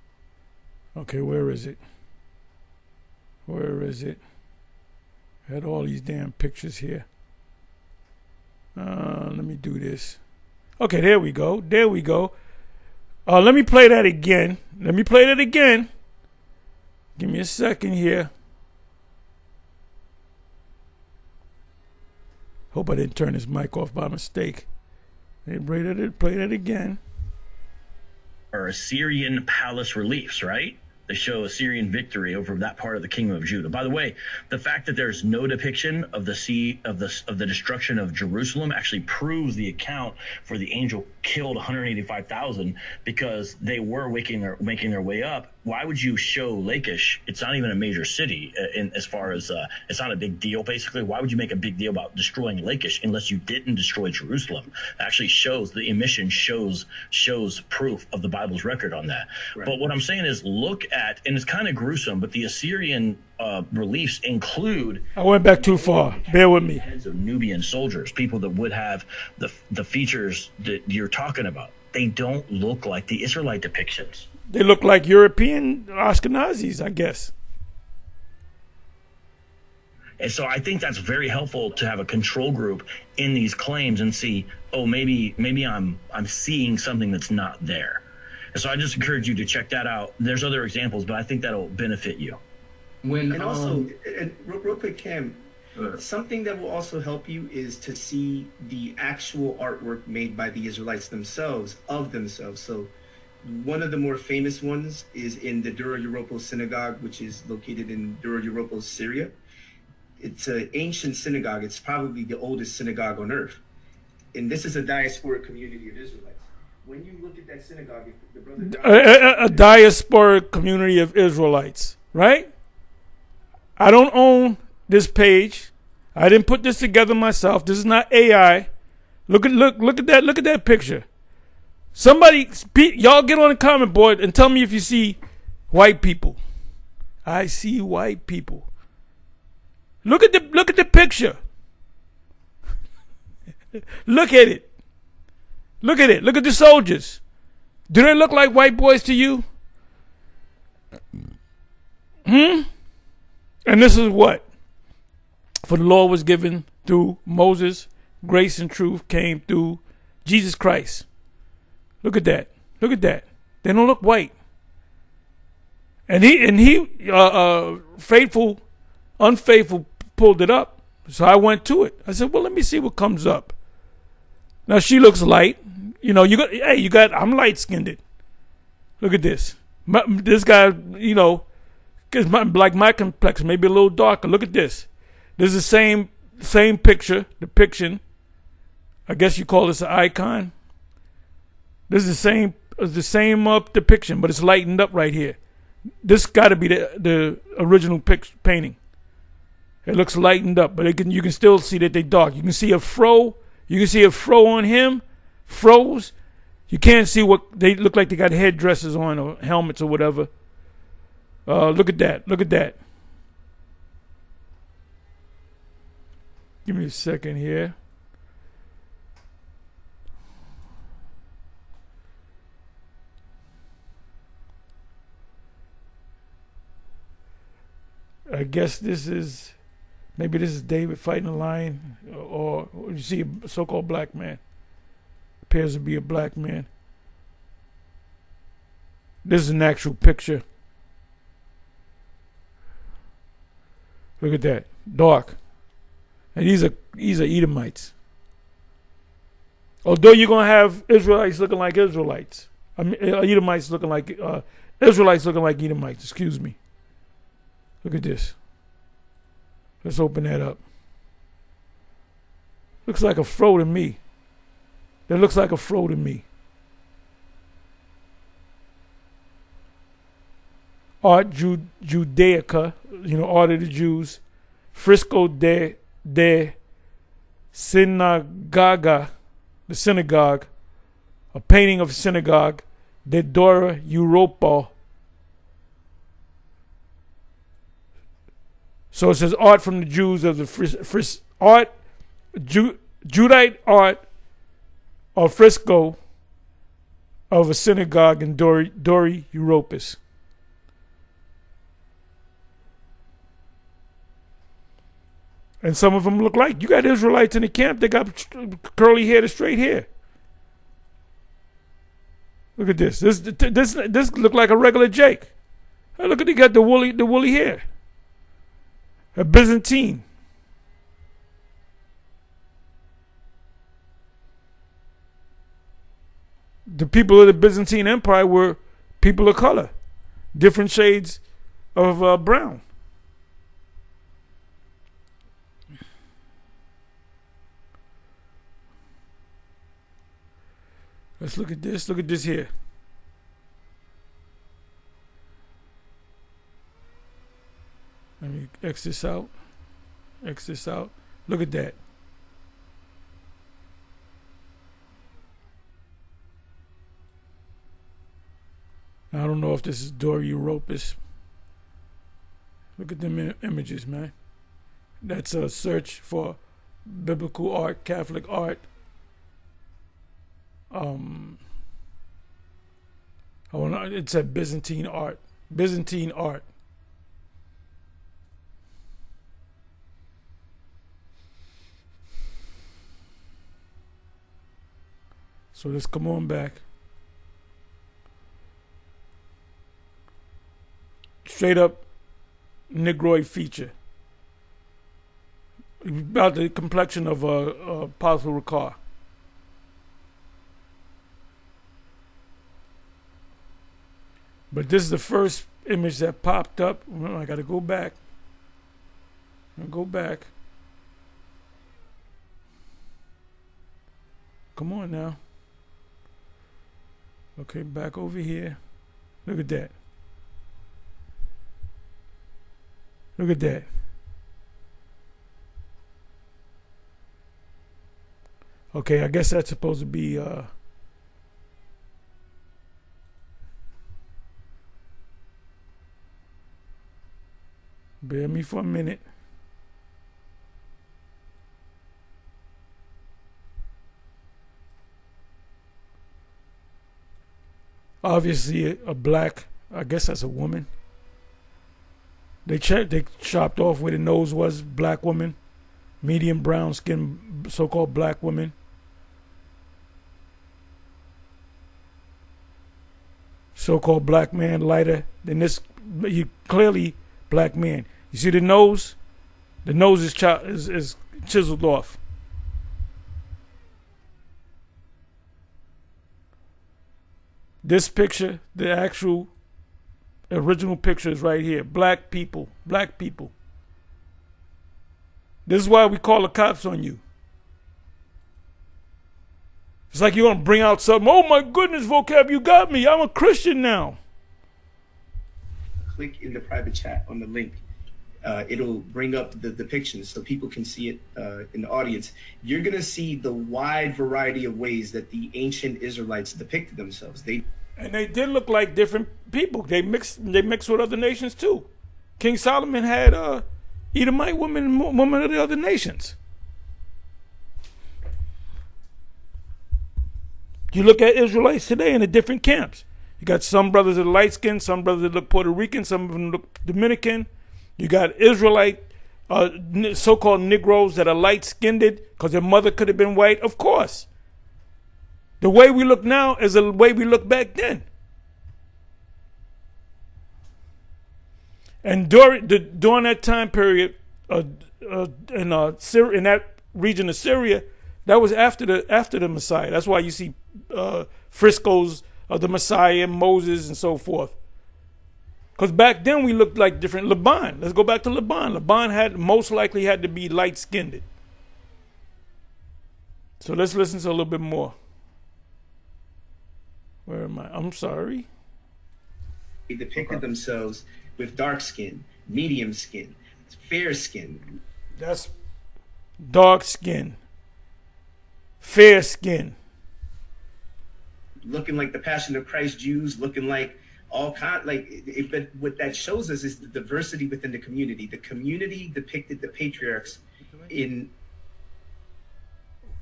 Okay, where is it? Where is it? I had all these damn pictures here. Let me do this. Okay, there we go. There we go. Let me play that again. Give me a second here. Hope I didn't turn this mic off by mistake. Play that again. Are Assyrian palace reliefs, right? They show Assyrian victory over that part of the kingdom of Judah. By the way, the fact that there's no depiction of the destruction of Jerusalem actually proves the account for the angel killed 185,000 because they were making their way up. Why would you show Lachish? It's not even a major city as far as it's not a big deal. Basically, why would you make a big deal about destroying Lachish unless you didn't destroy Jerusalem? It actually shows the emission shows proof of the Bible's record on that. Right. But what I'm saying is look at, and it's kind of gruesome, but the Assyrian reliefs include. I went back too far. Bear with me. Heads of Nubian soldiers, people that would have the features that you're talking about. They don't look like the Israelite depictions. They look like European Ashkenazis, I guess. And so I think that's very helpful to have a control group in these claims and see, oh, maybe I'm seeing something that's not there. And so I just encourage you to check that out. There's other examples, but I think that'll benefit you. Real quick, Cam, something that will also help you is to see the actual artwork made by the Israelites themselves, of themselves. So one of the more famous ones is in the Dura-Europos synagogue, which is located in Dura-Europos, Syria. It's an ancient synagogue. It's probably the oldest synagogue on earth. And this is a diasporic community of Israelites. When you look at that synagogue, the brother... A diasporic community of Israelites, right? I don't own this page. I didn't put this together myself. This is not AI. Look at that picture. Somebody, y'all get on the comment board and tell me if you see white people. I see white people. Look at the picture. Look at it. Look at it. Look at the soldiers. Do they look like white boys to you? And this is what? For the law was given through Moses. Grace and truth came through Jesus Christ. Look at that. Look at that. They don't look white. And he unfaithful pulled it up. So I went to it. I said, well, let me see what comes up. Now she looks light. You know, I'm light skinned. Look at this. This guy, you know, cause my complexion, maybe a little darker. Look at this. This is the same depiction. I guess you call this an icon. This is the same depiction, but it's lightened up right here. This got to be the original painting. It looks lightened up, but you can still see that they dark. You can see a fro. You can see a fro on him. Froze. You can't see what they look like. They got headdresses on or helmets or whatever. Look at that. Look at that. Give me a second here. I guess maybe this is David fighting a lion, or you see a so-called black man. Appears to be a black man. This is an actual picture. Look at that, dark. And these are Edomites. Although you're gonna have Israelites looking like Israelites, Edomites looking like Israelites looking like Edomites. Excuse me. Look at this. Let's open that up. Looks like a fro to me. That looks like a fro to me. Art Judaica, art of the Jews. Fresco de Synagoga, the synagogue. A painting of a synagogue. De Dura-Europos. So it says art from the Jews of the Judite art or fresco of a synagogue in Dura-Europos. And some of them look like, you got Israelites in the camp, they got curly hair to straight hair. Look at this. This look like a regular Jake. Hey, look at, he got the woolly hair. A Byzantine. The people of the Byzantine Empire were people of color, different shades of brown. Let's look at this. Look at this here. Let me X this out. X this out. Look at that. Now, I don't know if this is Dura-Europos. Look at them images, man. That's a search for biblical art, Catholic art. It said Byzantine art. Byzantine art. So let's come on back. Straight up Negroid feature. About the complexion of a Apostle Ricard. But this is the first image that popped up. Well, I got to go back. Come on now. Okay, back over here. Look at that. Look at that. Okay, I guess that's supposed to be bear me for a minute. Obviously a black, I guess that's a woman. They chopped off where the nose was, black woman. Medium brown skin, so-called black woman. So-called black man, lighter than this. You clearly black man. You see the nose? The nose is chiseled off. This picture, the actual original picture is right here. Black people. Black people. This is why we call the cops on you. It's like you're going to bring out something. Oh my goodness, vocab, you got me. I'm a Christian now. Click in the private chat on the link. It'll bring up the depictions so people can see it in the audience. You're going to see the wide variety of ways that the ancient Israelites depicted themselves. And they did look like different people. They mixed with other nations too. King Solomon had Edomite women of the other nations. You look at Israelites today in the different camps. You got some brothers that are light skinned, some brothers that look Puerto Rican, some of them look Dominican. You got Israelite, so-called Negroes that are light skinned because their mother could have been white. Of course. The way we look now is the way we looked back then. And during that time period, in that region of Syria, that was after the Messiah. That's why you see frescoes of the Messiah, Moses, and so forth. Because back then we looked like different. Laban. Let's go back to Laban. Laban most likely had to be light-skinned. So let's listen to a little bit more. Where am I? I'm sorry. They depicted themselves with dark skin, medium skin, fair skin. That's dark skin. Fair skin. Looking like the Passion of Christ Jews, looking like all kind, but what that shows us is the diversity within the community. The community depicted the patriarchs in.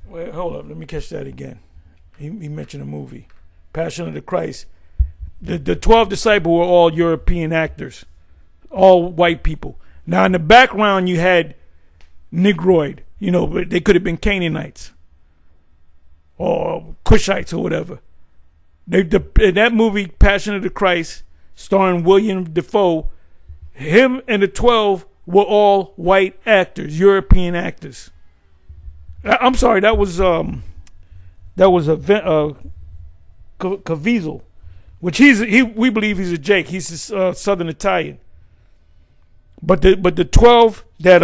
Wait, hold up. Let me catch that again. He mentioned a movie, Passion of the Christ. The 12 disciples were all European actors, all white people. Now in the background you had Negroid. But they could have been Canaanites or Cushites or whatever. In that movie, Passion of the Christ, starring William Dafoe, him and the 12 were all white actors, European actors. I'm sorry, that was Caviezel, which we believe he's a Jake. He's a Southern Italian. But the 12 that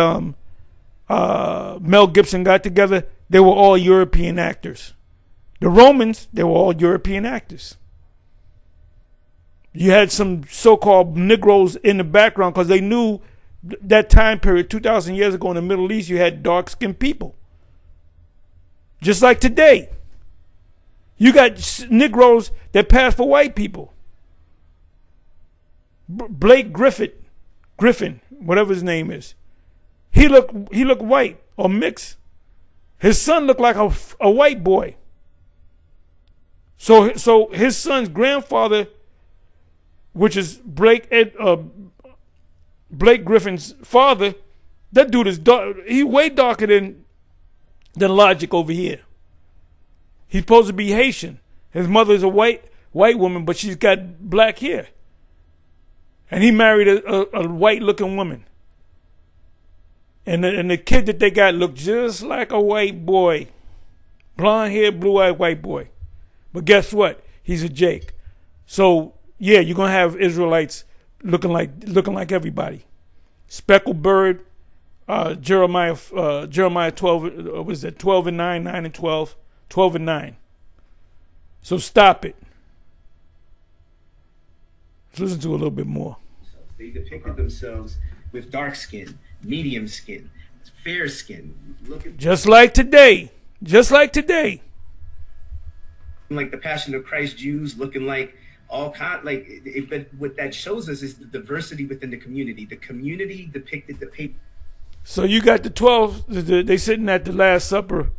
Mel Gibson got together, they were all European actors. The Romans, they were all European actors. You had some so-called Negroes in the background because they knew that time period, 2,000 years ago in the Middle East, you had dark-skinned people. Just like today. You got Negroes that pass for white people. Blake Griffin, whatever his name is. He looked white or mixed. His son looked like a white boy. So his son's grandfather, which is Blake Griffin's father, that dude is dark. He's way darker than Logic over here. He's supposed to be Haitian. His mother is a white woman, but she's got black hair. And he married a white-looking woman. And the kid that they got looked just like a white boy. Blonde hair, blue-eyed white boy. But guess what? He's a Jake. So, yeah, you're going to have Israelites looking like everybody. Speckled bird, Jeremiah 12, was it 12 and 9, 9 and 12, 12 and 9. So stop it. Let's listen to a little bit more. They depicted themselves with dark skin, medium skin, fair skin. Just like today. Like the Passion of Christ Jews, looking like all kind, but what that shows us is the diversity within the community. The community depicted the paper. So you got the 12. They sitting at the Last Supper,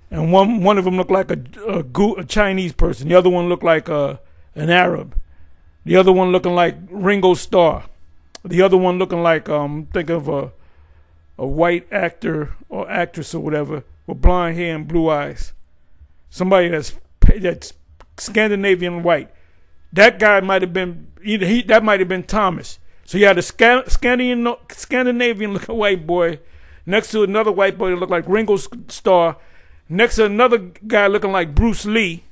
and one of them looked like a Chinese person. The other one looked like an Arab. The other one looking like Ringo Starr. The other one looking like think of a white actor or actress or whatever with blonde hair and blue eyes. Somebody that's Scandinavian white. That guy might have been that might have been Thomas. So you had a Scandinavian looking white boy next to another white boy that looked like Ringo Starr, next to another guy looking like Bruce Lee,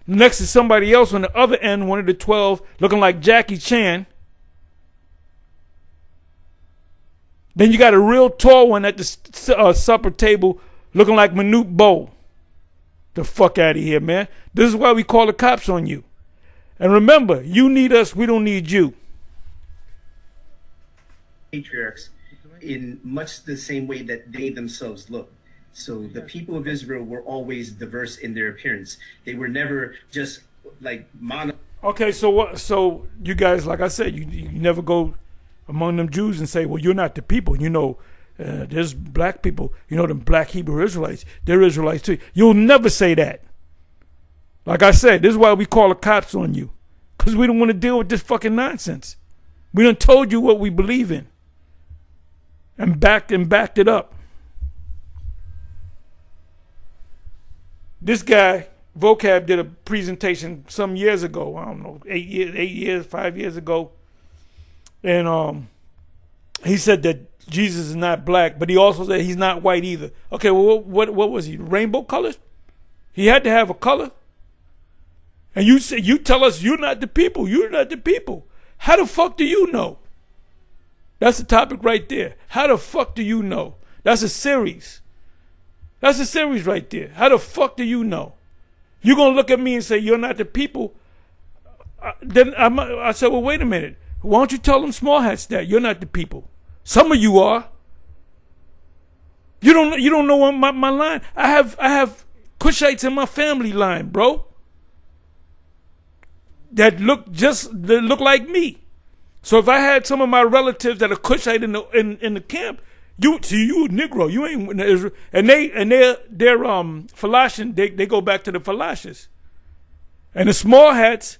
next to somebody else on the other end, one of the 12 looking like Jackie Chan, Then you got a real tall one at the supper table looking like Manute Bow. The fuck out of here, man. This is why we call the cops on you. And remember, you need us, we don't need you. Patriarchs in much the same way that they themselves look. So the people of Israel were always diverse in their appearance. They were never just like mono. Okay, so what? So you guys, like I said, you never go among them Jews and say, well, you're not the people. You know, there's black people. You know, them black Hebrew Israelites. They're Israelites too. You'll never say that. Like I said, this is why we call the cops on you. Because we don't want to deal with this fucking nonsense. We done told you what we believe in. And backed it up. This guy, Vocab, did a presentation some years ago. I don't know, 5 years ago. And he said that Jesus is not black, but he also said he's not white either. Okay, well, what was he? Rainbow colors? He had to have a color. And you tell us you're not the people. You're not the people. How the fuck do you know? That's the topic right there. How the fuck do you know? That's a series. That's a series right there. How the fuck do you know? You're going to look at me and say, you're not the people. Then I said, well, wait a minute. Why don't you tell them small hats that? You're not the people. Some of you are. You don't know my line. I have Cushites in my family line, bro. That look like me. So if I had some of my relatives that are Cushite in the camp, you a Negro, you ain't Israel, and they're Falashin, they go back to the Falashes. And the small hats,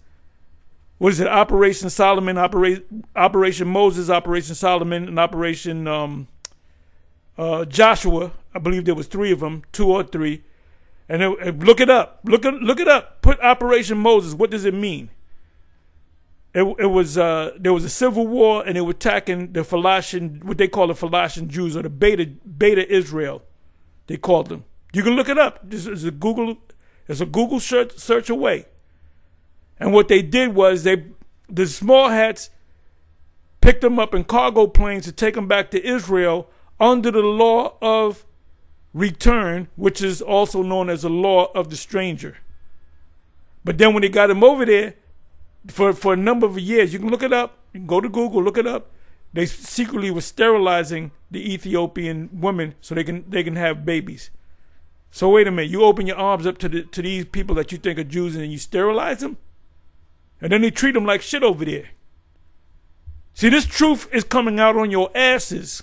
what is it? Operation Solomon, Operation Moses, Operation Solomon, and Operation Joshua. I believe there was 3 of them, 2 or 3. And look it up. Look it up. Put Operation Moses. What does it mean? It was there was a civil war, and they were attacking the Falashin, what they call the Falashin Jews, or the Beta Israel, they called them. You can look it up. This is a Google search away. And what they did was the small hats picked them up in cargo planes to take them back to Israel under the law of return, which is also known as the law of the stranger. But then when they got them over there, for a number of years, you can look it up, you can go to Google, look it up, they secretly were sterilizing the Ethiopian women so they can have babies. So wait a minute, you open your arms up to these people that you think are Jews and then you sterilize them? And then they treat them like shit over there. See, this truth is coming out on your asses.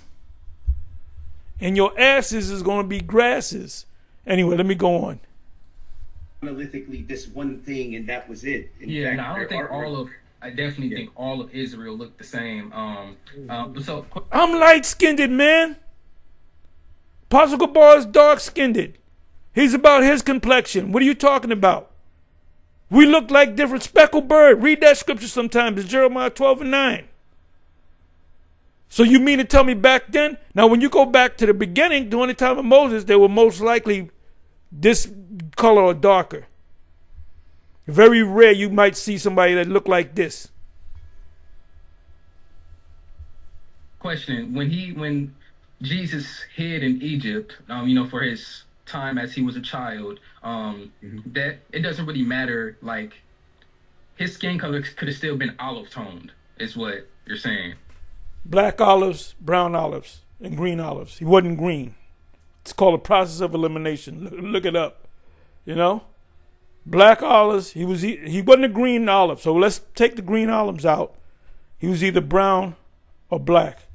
And your asses is going to be grasses. Anyway, let me go on. Monolithically, this one thing, and that was it. I don't think I definitely think all of Israel looked the same. So I'm light-skinned, man. Apostle Gabar is dark-skinned. He's about his complexion. What are you talking about? We look like different speckled bird. Read that scripture sometimes. It's Jeremiah 12:9. So you mean to tell me back then? Now, when you go back to the beginning, during the time of Moses, they were most likely this color or darker. Very rare you might see somebody that looked like this. Question: When Jesus hid in Egypt, for his time as he was a child, that it doesn't really matter. Like, his skin color could have still been olive toned, is what you're saying. Black olives, brown olives, and green olives. He wasn't green. It's called a process of elimination. Look it up. You know, black olives. He wasn't a green olive. So let's take the green olives out. He was either brown or black.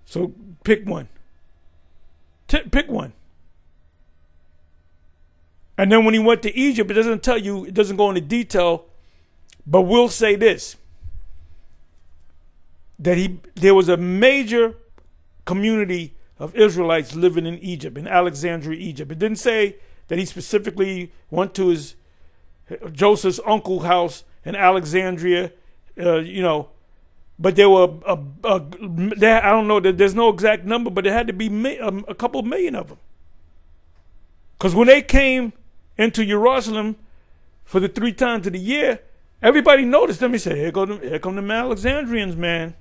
So pick one. Pick one. And then when he went to Egypt, it doesn't tell you. It doesn't go into detail. But we'll say this: that there was a major community of Israelites living in Egypt, in Alexandria, Egypt. It didn't say that he specifically went to Joseph's uncle's house in Alexandria, but there were I don't know, there's no exact number, but there had to be a couple million of them. Because when they came into Jerusalem for the 3 times of the year, everybody noticed them. He said, here come the Alexandrians, man.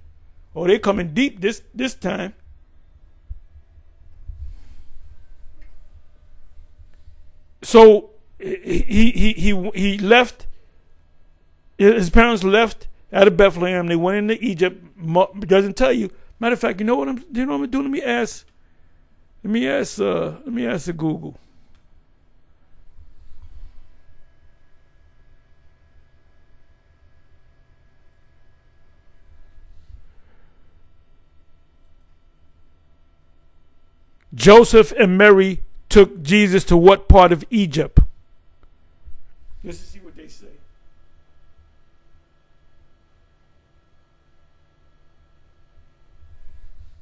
Oh, they coming deep this time. So he left. His parents left out of Bethlehem. They went into Egypt. It doesn't tell you. Matter of fact, you know what I'm doing? Let me ask the Google. Joseph and Mary took Jesus to what part of Egypt? Let's see what they say.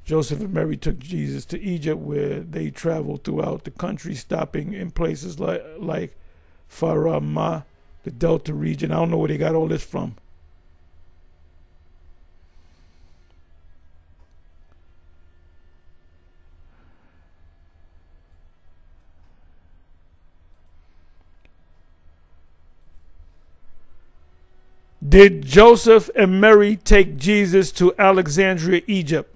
Joseph and Mary took Jesus to Egypt, where they traveled throughout the country, stopping in places like Faramah, the Delta region. I don't know where they got all this from. Did Joseph and Mary take Jesus to Alexandria, Egypt?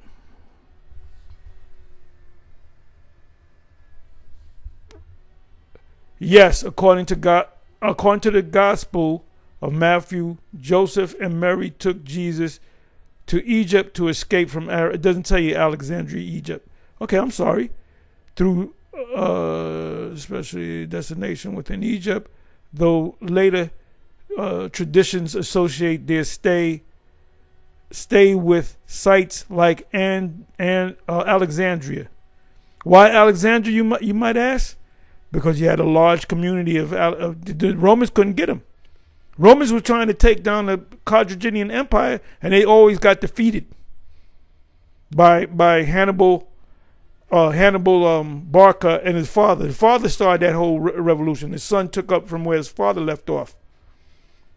Yes, according to the Gospel of Matthew, Joseph and Mary took Jesus to Egypt to escape from it doesn't tell you Alexandria, Egypt. Okay, I'm sorry. Through especially destination within Egypt, though later traditions associate their stay with sites like Alexandria. Why Alexandria, you might ask? Because you had a large community of the Romans couldn't get them. Romans were trying to take down the Carthaginian Empire, and they always got defeated by Hannibal Barca and his father. His father started that whole revolution. His son took up from where his father left off.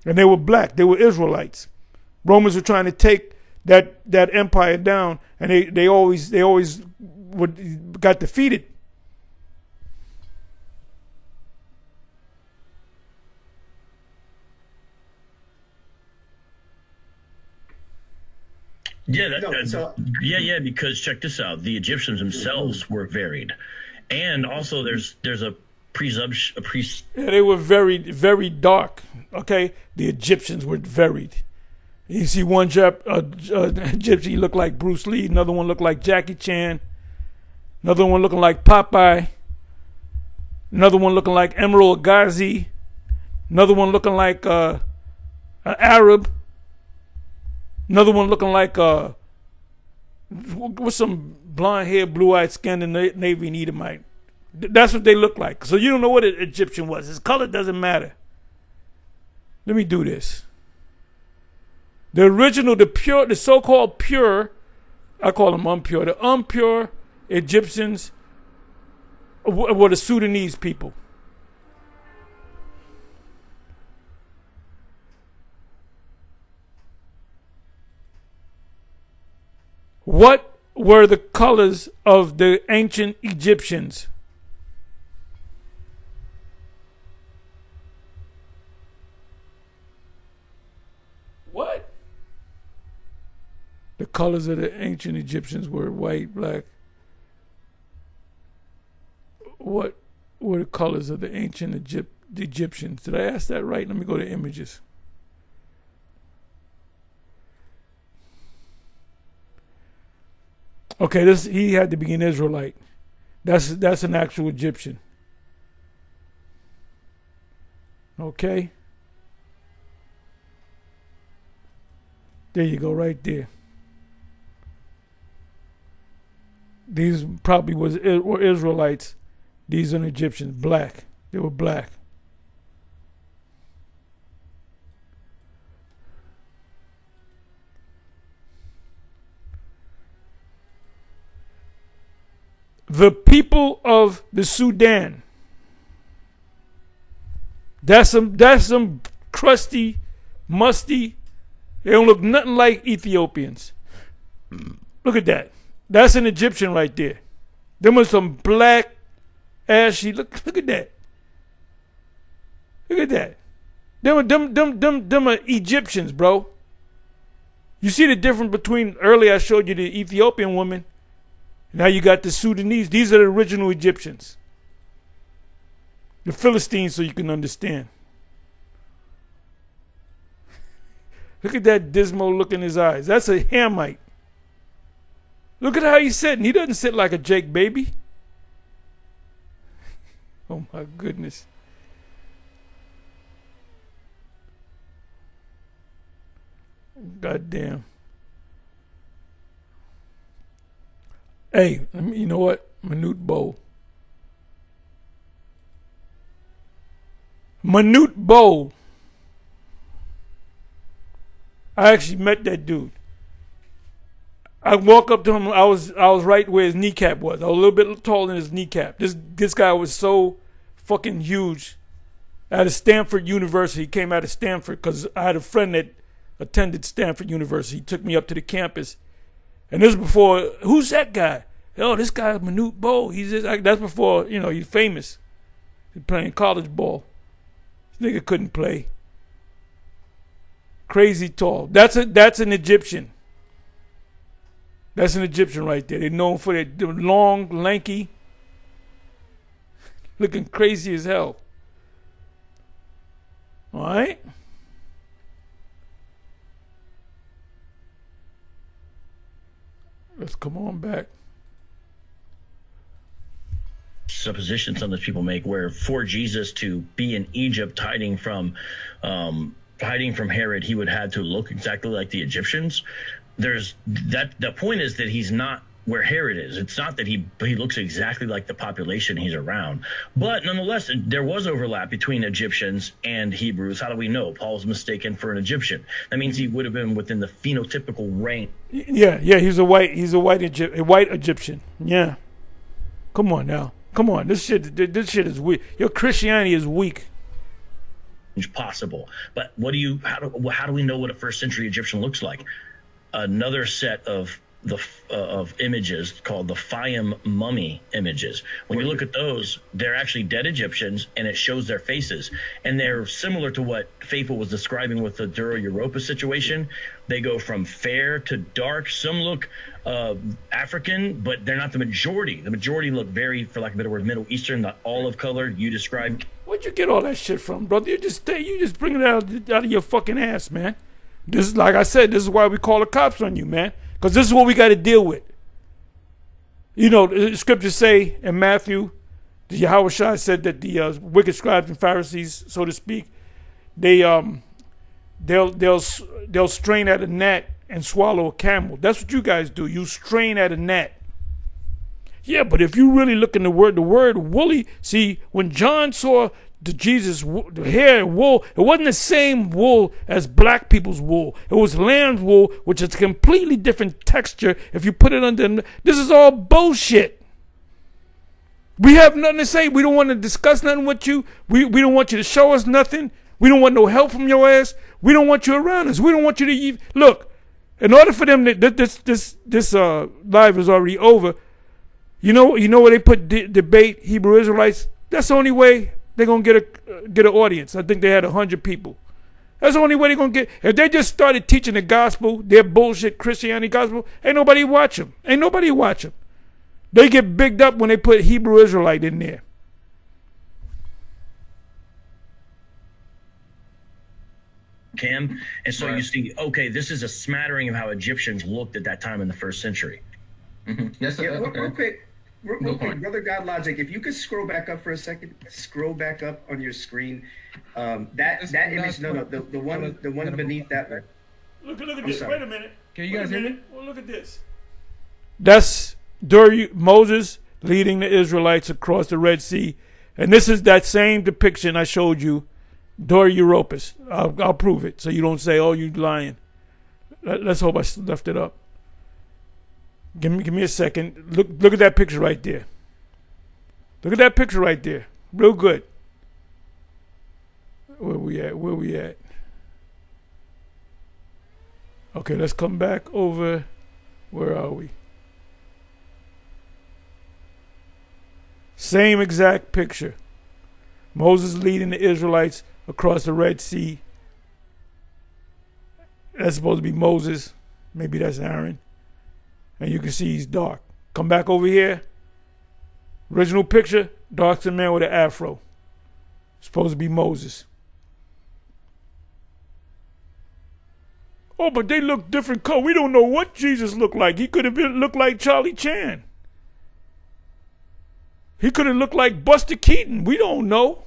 And they were black. They were Israelites. Romans were trying to take that empire down, and they always got defeated. Yeah, because check this out. The Egyptians themselves were varied. And also there's a presumption. Yeah, they were very, very dark. Okay? The Egyptians were varied. You see one Egyptian looked like Bruce Lee, another one looked like Jackie Chan, another one looking like Popeye, another one looking like Emerald Ghazi, another one looking like an Arab, another one looking like with some blonde hair, blue-eyed Scandinavian Edomite. That's what they look like. So you don't know what an Egyptian was. His color doesn't matter. Let me do this. The original, the so-called pure, I call them impure. The impure Egyptians were the Sudanese people. What were the colors of the ancient Egyptians? What? The colors of the ancient Egyptians were white, black. What were the colors of the ancient Egyptians? Did I ask that right? Let me go to images. Okay, he had to be an Israelite. That's an actual Egyptian. Okay. There you go, right there. These probably were Israelites. These are Egyptians, black. They were black. The people of the Sudan. That's some crusty, musty. They don't look nothing like Ethiopians. Look at that. That's an Egyptian right there. Them are some black, ashy. Look at that. Look at that. Them are Egyptians, bro. You see the difference between earlier I showed you the Ethiopian woman. Now you got the Sudanese. These are the original Egyptians. The Philistines, so you can understand. Look at that dismal look in his eyes. That's a Hamite. Look at how he's sitting. He doesn't sit like a Jake baby. Oh my goodness. God damn. Hey, you know what? Minute Bowl. Minute Bowl. I actually met that dude. I walk up to him. I was right where his kneecap was. I was a little bit taller than his kneecap. This guy was so fucking huge. Out of Stanford University. He came out of Stanford because I had a friend that attended Stanford University. He took me up to the campus. And this was before, who's that guy? Oh, this guy's Manute Bol. That's before, he's famous. He's playing college ball. This nigga couldn't play. Crazy tall. That's an Egyptian. That's an Egyptian right there. They're known for their long, lanky, looking crazy as hell. All right? Let's come on back. Suppositions some of those people make, where for Jesus to be in Egypt hiding from Herod, he would have to look exactly like the Egyptians. There's that. The point is that he's not where Herod is. It's not that he looks exactly like the population he's around, but nonetheless, there was overlap between Egyptians and Hebrews. How do we know? Paul's mistaken for an Egyptian. That means he would have been within the phenotypical range. Yeah, he's a white Egyptian. Yeah, come on now, come on. This shit is weak. Your Christianity is weak. Possible, but how do we know what a first century Egyptian looks like? Another set of images called the Fayum mummy images. When you look at those, they're actually dead Egyptians, and it shows their faces, and they're similar to what Faithful was describing with the Dura-Europos situation. They go from fair to dark. Some look African, but they're not the majority. The majority look very, for lack of a better word, Middle Eastern, the olive color you described. Where'd you get all that shit from, brother? You just bring it out of your fucking ass, man. This is, like I said, this is why we call the cops on you, man. Because this is what we got to deal with. The scriptures say in Matthew, the Yahweh Shai said that the wicked scribes and Pharisees, so to speak, they'll strain at a gnat and swallow a camel. That's what you guys do. You strain at a gnat. Yeah, but if you really look in the word woolly, see, when John saw the hair and wool, it wasn't the same wool as black people's wool. It was lamb's wool, which is a completely different texture. If you put it under, this is all bullshit. We have nothing to say. We don't want to discuss nothing with you. We don't want you to show us nothing. We don't want no help from your ass. We don't want you around us. We don't want you to even look. In order for them this live is already over. You know where they put debate Hebrew Israelites? That's the only way they're gonna get an audience. I think they had 100 people. That's the only way they're gonna get. If they just started teaching the gospel, their bullshit Christianity gospel, ain't nobody watch them. Ain't nobody watch them. They get bigged up when they put Hebrew Israelite in there. Cam, and so you see, okay, this is a smattering of how Egyptians looked at that time in the first century. Mm-hmm. Yes, yeah, okay. Real quick, Brother GodLogic, if you could scroll back up for a second, scroll back up on your screen. That image, the one beneath that one. Look at this. Wait a minute. Can you guys hear me? Well, look at this. That's Moses leading the Israelites across the Red Sea, and this is that same depiction I showed you, Dura-Europos. I'll prove it, so you don't say, "Oh, you lying." Let's hope I left it up. Give me a second. Look at that picture right there. Look at that picture right there. Real good. Where we at? Okay, let's come back over. Where are we? Same exact picture. Moses leading the Israelites across the Red Sea. That's supposed to be Moses. Maybe that's Aaron. And you can see he's dark. Come back over here. Original picture, dark-skinned man with an afro. Supposed to be Moses. Oh, but they look different color. We don't know what Jesus looked like. He could have looked like Charlie Chan. He could have looked like Buster Keaton. We don't know.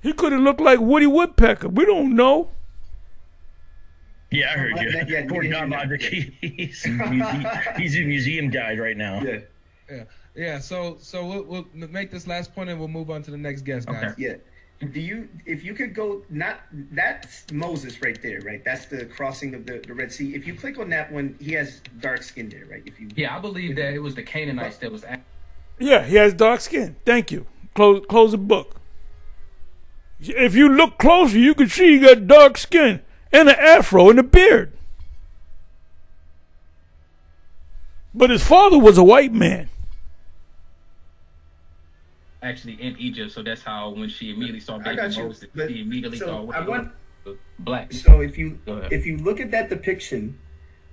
He could have looked like Woody Woodpecker. We don't know. Yeah, I heard you. Poor GodLogic. He's a museum guide right now. Yeah. So we'll make this last point and we'll move on to the next guest, guys. Okay. Yeah. If you could go, that's Moses right there, right? That's the crossing of the Red Sea. If you click on that one, he has dark skin there, right? I believe that it was the Canaanites that was. Yeah, he has dark skin. Thank you. Close the book. If you look closer, you can see he got dark skin and an afro and a beard. But his father was a white man. Actually in Egypt, so that's how when she immediately saw baby Moses, she immediately thought black. So if you look at that depiction,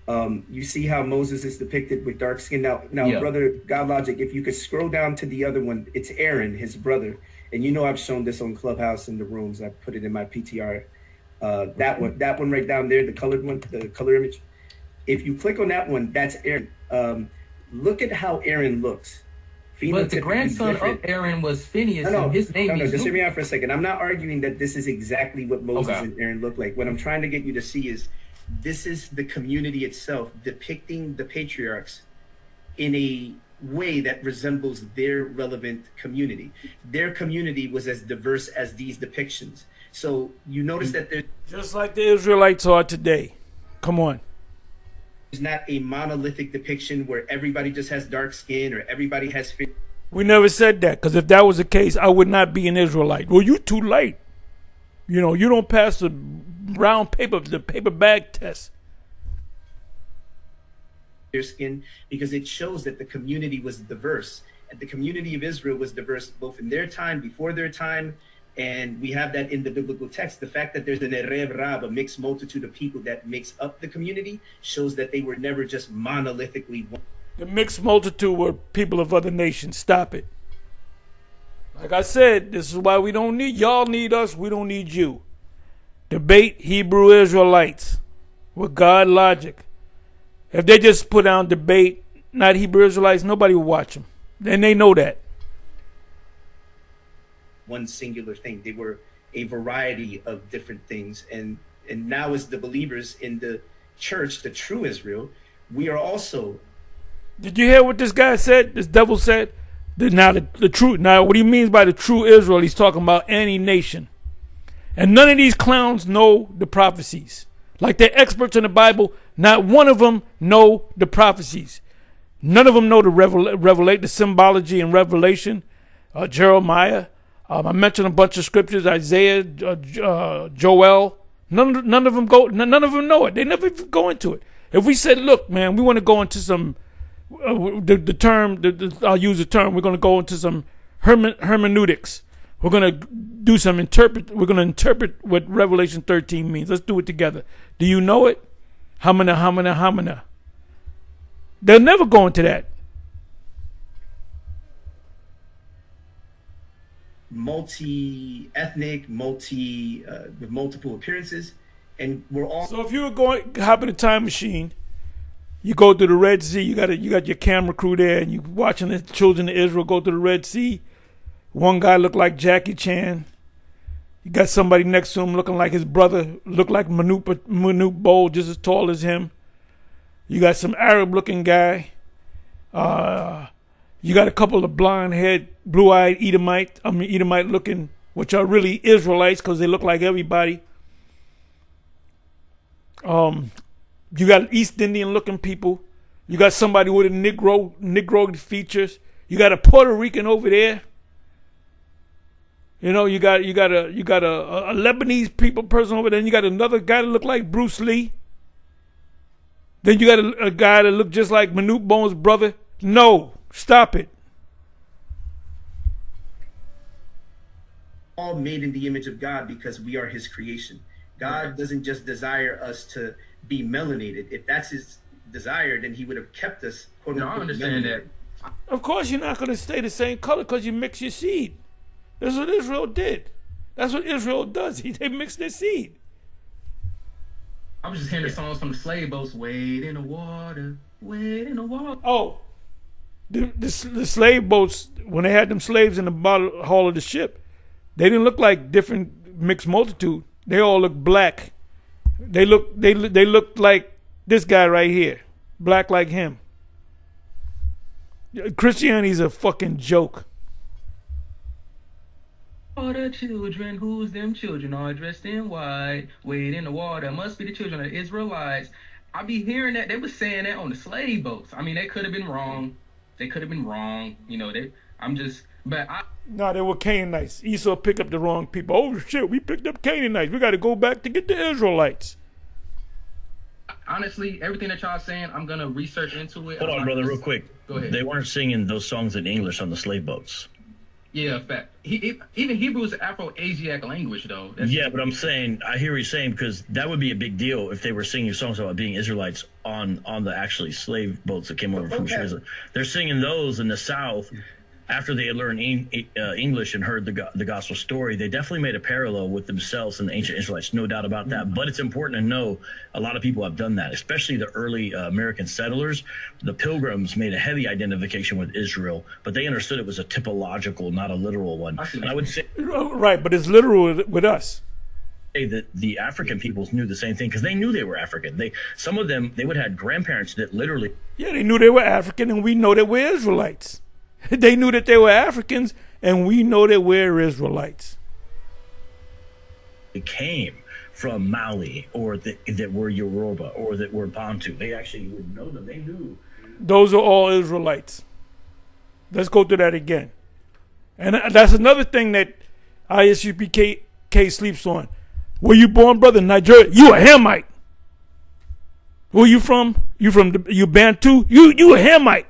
you see how Moses is depicted with dark skin. Now, brother GodLogic, if you could scroll down to the other one, it's Aaron, his brother, and you know I've shown this on Clubhouse in the rooms. I put it in my PTR. That one right down there, the colored one, the color image. If you click on that one, that's Aaron. Look at how Aaron looks. But the grandson of Aaron was Phineas, and his name is just hear me out for a second. I'm not arguing that this is exactly what Moses and Aaron look like. What I'm trying to get you to see is this is the community itself depicting the patriarchs in a way that resembles their relevant community. Their community was as diverse as these depictions. So you notice that there's just like the Israelites are today. Come on. It's not a monolithic depiction where everybody just has dark skin or everybody has. We never said that, because if that was the case, I would not be an Israelite. Well, you too late. You know, you don't pass the paper bag test. Their skin, because it shows that the community was diverse, and the community of Israel was diverse both in their time, before their time, and we have that in the biblical text. The fact that there's an Erev Rab, a mixed multitude of people that makes up the community, shows that they were never just monolithically one. The mixed multitude were people of other nations. Stop it. Like I said, this is why we don't need y'all. Need us. We don't need you. Debate Hebrew Israelites with GodLogic. If they just put down debate, not Hebrew Israelites, nobody will watch them. And they know that. One singular thing. They were a variety of different things. And now as the believers in the church, the true Israel, we are also. Did you hear what this guy said? This devil said? The true. Now, what he means by the true Israel, he's talking about any nation. And none of these clowns know the prophecies. Like they're experts in the Bible, not one of them know the prophecies. None of them know the symbology and Revelation. Jeremiah. I mentioned a bunch of scriptures, Isaiah, Joel. None of them know it. They never even go into it. If we said, look, man, we want to go into some, I'll use the term, we're going to go into some hermeneutics. We're going to do some we're going to interpret what Revelation 13 means. Let's do it together. Do you know it? Hamana. They'll never go into that. Multi-ethnic, with multiple appearances, and we're all. So if you were hop in a time machine, you go to the Red Sea. You got your camera crew there, and you watching the children of Israel go to the Red Sea. One guy looked like Jackie Chan. You got somebody next to him looking like his brother, looked like Manute Bol, just as tall as him. You got some Arab-looking guy. You got a couple of blonde-haired, blue-eyed Edomite-looking, which are really Israelites because they look like everybody. You got East Indian-looking people. You got somebody with a Negro features. You got a Puerto Rican over there. You know, you got a Lebanese person over there. And you got another guy that look like Bruce Lee. Then you got a guy that look just like Manute Bol's brother. No, stop it. All made in the image of God because we are His creation. God doesn't just desire us to be melanated. If that's desired, then he would have kept us. Quote, No, I understand that. Of course, you're not going to stay the same color because you mix your seed. That's what Israel did. That's what Israel does. They mix their seed. I was just hearing the songs from the slave boats. Wade in the water, wade in the water. Oh, the slave boats, when they had them slaves in the bottom hull of the ship, they didn't look like different mixed multitude. They all looked black. They looked like this guy right here, black like him. Christianity's a fucking joke. All the children, who's them children, are dressed in white, wade in the water, must be the children of the Israelites. I be hearing that. They were saying that on the slave boats. I mean, they could have been wrong. You know, No, they were Canaanites. Esau picked up the wrong people. Oh shit, we picked up Canaanites. We got to go back to get the Israelites. Honestly, everything that y'all saying, I'm gonna research into it. Hold on, brother, real quick. Go ahead. They weren't singing those songs in English on the slave boats. Yeah, fact. Even Hebrew is an Afro-Asiatic language, though. Yeah, but I'm saying, I hear what you're saying, because that would be a big deal if they were singing songs about being Israelites on the actually slave boats that came over from Israel. They're singing those in the South after they had learned English and heard the gospel story. They definitely made a parallel with themselves and the ancient Israelites, no doubt about that. But it's important to know a lot of people have done that, especially the early American settlers. The Pilgrims made a heavy identification with Israel, but they understood it was a typological, not a literal one. And I would say, right, but it's literal with us. That the African peoples knew the same thing because they knew they were African. Some of them would have had grandparents that literally. Yeah, they knew they were African, and we know that we're Israelites. They knew that they were Africans, and we know that we're Israelites. It came from Mali, or that were Yoruba, or that were Bantu. They actually would know them. They knew. Those are all Israelites. Let's go through that again. And that's another thing that ISUPK sleeps on. Where you born, brother? Nigeria. You a Hamite. Where you from? You Bantu? You a Hamite.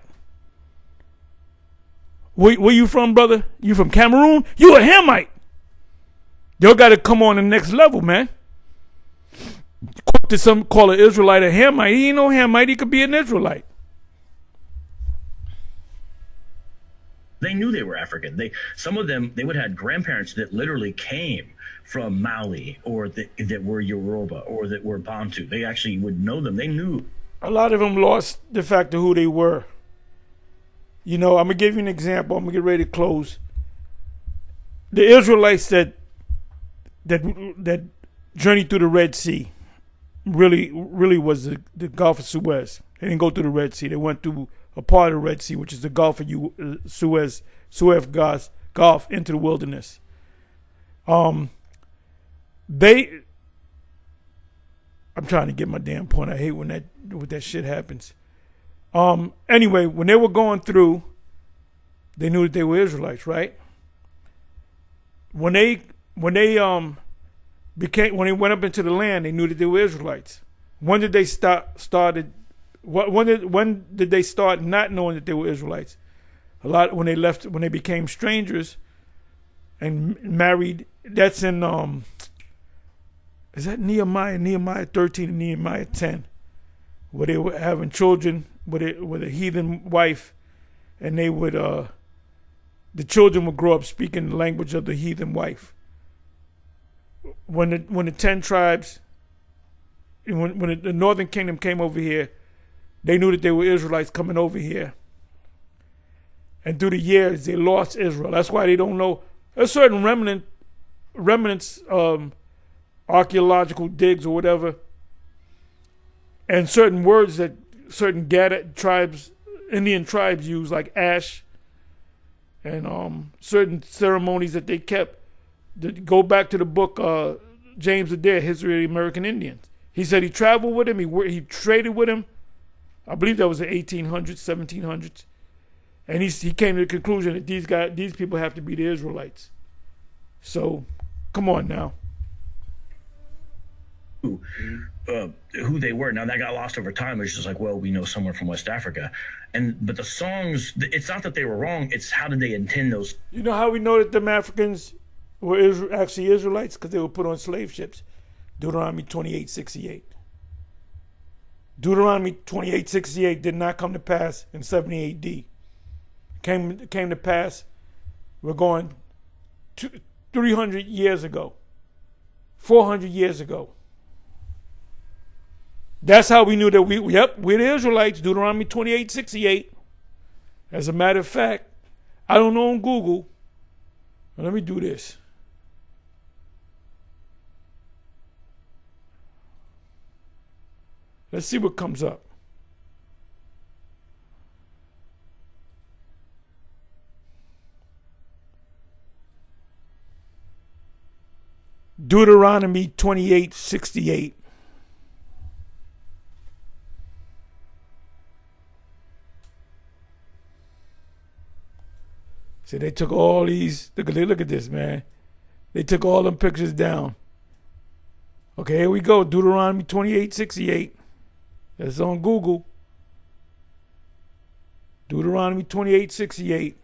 Where you from, brother? You from Cameroon? You a Hamite. Y'all got to come on the next level, man. Did some call an Israelite a Hamite? He ain't no Hamite. He could be an Israelite. They knew they were African. Some of them would have had grandparents that literally came from Mali, or that were Yoruba, or that were Bantu. They actually would know them. They knew. A lot of them lost the fact of who they were. You know, I'm going to give you an example. I'm going to get ready to close. The Israelites that journeyed through the Red Sea really was the Gulf of Suez. They didn't go through the Red Sea. They went through a part of the Red Sea, which is the Gulf of Suez Gulf into the wilderness. I'm trying to get my damn point. I hate when that shit happens. Anyway, when they were going through, they knew that they were Israelites, right? When they went up into the land, they knew that they were Israelites. When did they when did they start not knowing that they were Israelites? When they became strangers and married. That's in is that Nehemiah 13 and Nehemiah 10, where they were having children with a heathen wife, and they would the children would grow up speaking the language of the heathen wife. When the 10 tribes, when the northern kingdom came over here, they knew that they were Israelites coming over here. And through the years, they lost Israel. That's why they don't know. There's certain remnants, archaeological digs or whatever, and certain words that certain Indian tribes use, like ash, and certain ceremonies that they kept that go back to the book James Adair, History of the American Indians. He said he traveled with him, he traded with him. I believe that was the 1800s, 1700s. And he came to the conclusion that these people have to be the Israelites. So, come on now. Who they were. Now that got lost over time. It's just like, well, we know someone from West Africa. But the songs, it's not that they were wrong, it's how did they intend those. You know how we know that them Africans were actually Israelites? Because they were put on slave ships. Deuteronomy 28:68. Deuteronomy 28:68 did not come to pass in 70 AD. Came to pass, we're going 300 years ago, 400 years ago. That's how we knew that we're the Israelites, Deuteronomy 28:68. As a matter of fact, I don't know on Google. Let me do this. Let's see what comes up. Deuteronomy 28:68. See, they took all these. Look at this, man. They took all them pictures down. Okay, here we go. Deuteronomy 28:68. That's on Google. Deuteronomy 28:68.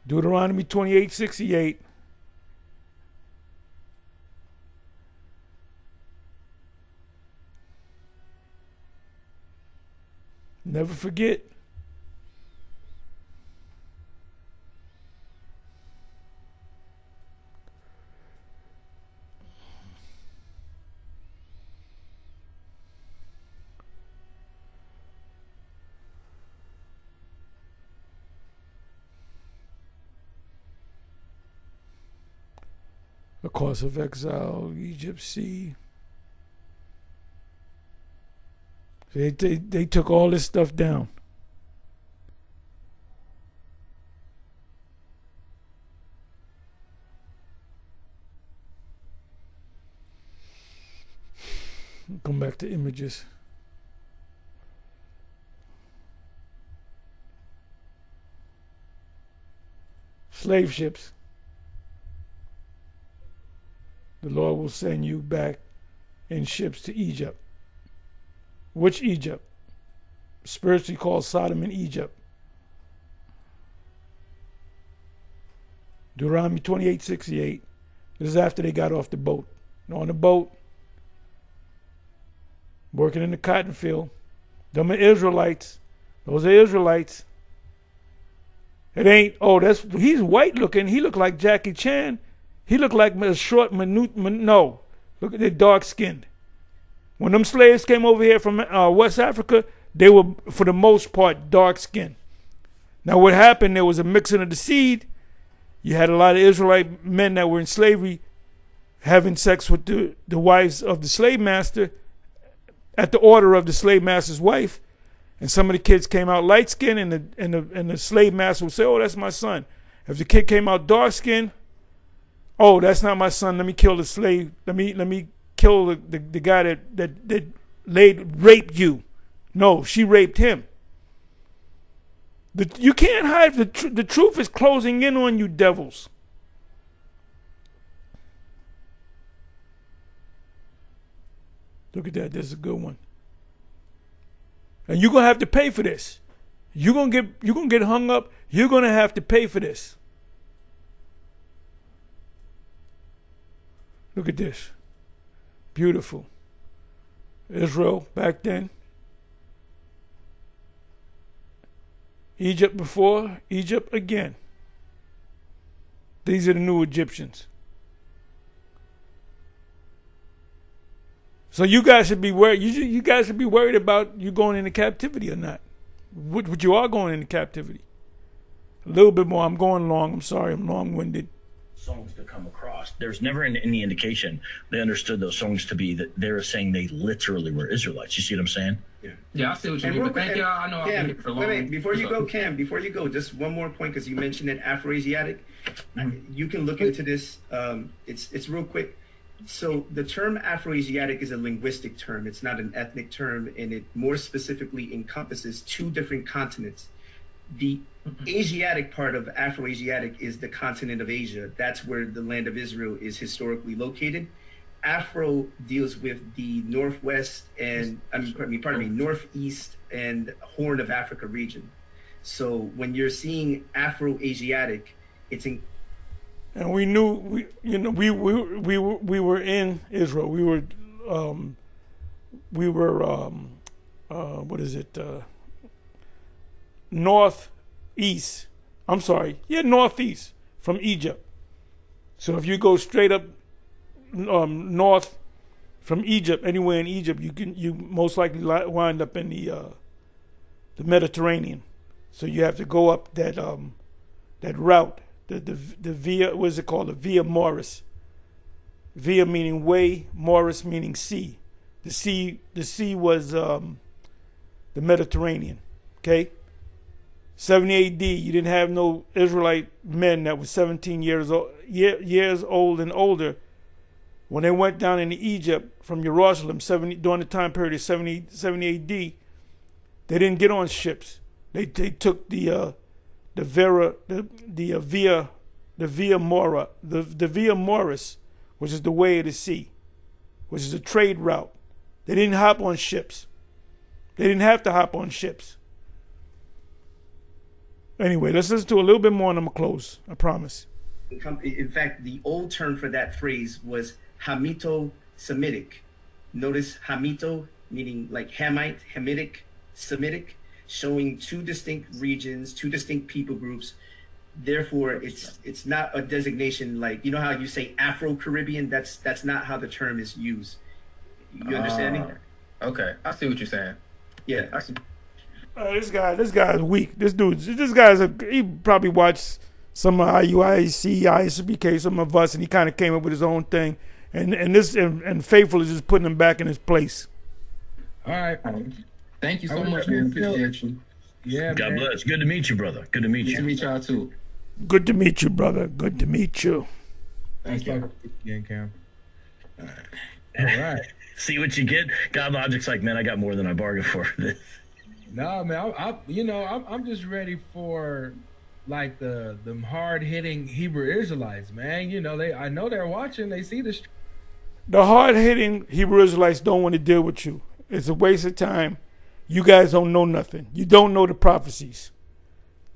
Deuteronomy 28:68. Never forget. The cause of exile, Egypt Sea. They took all this stuff down. Come back to images. Slave ships. The Lord will send you back in ships to Egypt. Which Egypt? Spiritually called Sodom and Egypt. Deuteronomy 28:68. This is after they got off the boat. On the boat, working in the cotton field. Them are Israelites. Those are Israelites. It ain't, he's white looking. He looked like Jackie Chan. He looked like a short, no. Look at the dark skinned. When them slaves came over here from West Africa, they were, for the most part, dark skinned. Now what happened, there was a mixing of the seed. You had a lot of Israelite men that were in slavery having sex with the wives of the slave master at the order of the slave master's wife. And some of the kids came out light skinned, and the slave master would say, "Oh, that's my son." If the kid came out dark skinned, "Oh, that's not my son. Let me kill the slave. Let me kill the guy that raped you." No, she raped him. You can't hide. The truth is closing in on you, devils. Look at that. This is a good one. And you're gonna have to pay for this. You're gonna get hung up. You're gonna have to pay for this. Look at this. Beautiful. Israel back then. Egypt before, Egypt again. These are the new Egyptians. So you guys should be worried. You guys should be worried about you going into captivity or not. What you are going into captivity. A little bit more. I'm going long. I'm sorry. I'm long-winded. Songs to come across. There's never any indication they understood those songs to be that they were saying they literally were Israelites. You see what I'm saying? Yeah, I see what you mean. But thank you. I know I've been here for long. Wait, before you go, just one more point, because you mentioned it, Afro-Asiatic. You can look into this. It's real quick. So the term Afro-Asiatic is a linguistic term. It's not an ethnic term, and it more specifically encompasses two different continents. The Asiatic part of Afro-Asiatic is the continent of Asia. That's where the land of Israel is historically located. Afro deals with the northwest and northeast and Horn of Africa region. So when you're seeing Afro-Asiatic, it's and we knew we were in Israel. We were what is it? Northeast. I'm sorry. Yeah, northeast from Egypt. So if you go straight up north from Egypt, anywhere in Egypt, you most likely wind up in the Mediterranean. So you have to go up that route, the via, what is it called? The Via Maris. Via meaning way, Maris meaning sea. The sea was the Mediterranean. Okay. 70 AD, you didn't have no Israelite men that was 17 years old and older. When they went down into Egypt from Jerusalem during the time period of 70 AD, they didn't get on ships. They took the Via Maris, which is the way of the sea, which is a trade route. They didn't hop on ships. They didn't have to hop on ships. Anyway, let's listen to a little bit more and I'm going to close. I promise. In fact, the old term for that phrase was Hamito-Semitic. Notice Hamito, meaning like Hamite, Hamitic, Semitic, showing two distinct regions, two distinct people groups. Therefore, it's not a designation like, you know how you say Afro-Caribbean? That's not how the term is used. You understand me? Okay, I see what you're saying. Yeah. I see. This guy's weak. This guy's he probably watched some of IUIC, ISBK, some of us, and he kind of came up with his own thing. And Faithful is just putting him back in his place. All right. Thank you so much, man. Appreciate you. Yeah, God man. bless. Good to meet you, brother. Good to meet Good to you. meet y'all too. Good to meet you, brother. Good to meet you. Thank you. Again, Cam. All right. See what you get? GodLogic's like, man, I got more than I bargained for this. No, man, I'm just ready for like them hard hitting Hebrew Israelites, man. You know, I know they're watching. They see this. The hard hitting Hebrew Israelites don't want to deal with you. It's a waste of time. You guys don't know nothing. You don't know the prophecies.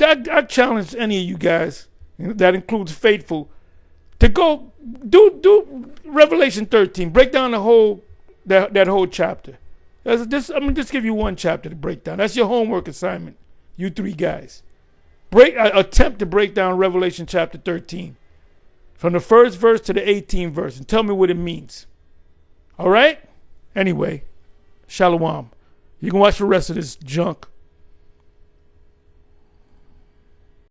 I challenge any of you guys, that includes Faithful, to go do Revelation 13. Break down the whole that whole chapter. I'm gonna just give you one chapter to break down. That's your homework assignment, you three guys. Attempt to break down Revelation chapter 13, from the first verse to the 18th verse, and tell me what it means. All right? Anyway, shalom. You can watch the rest of this junk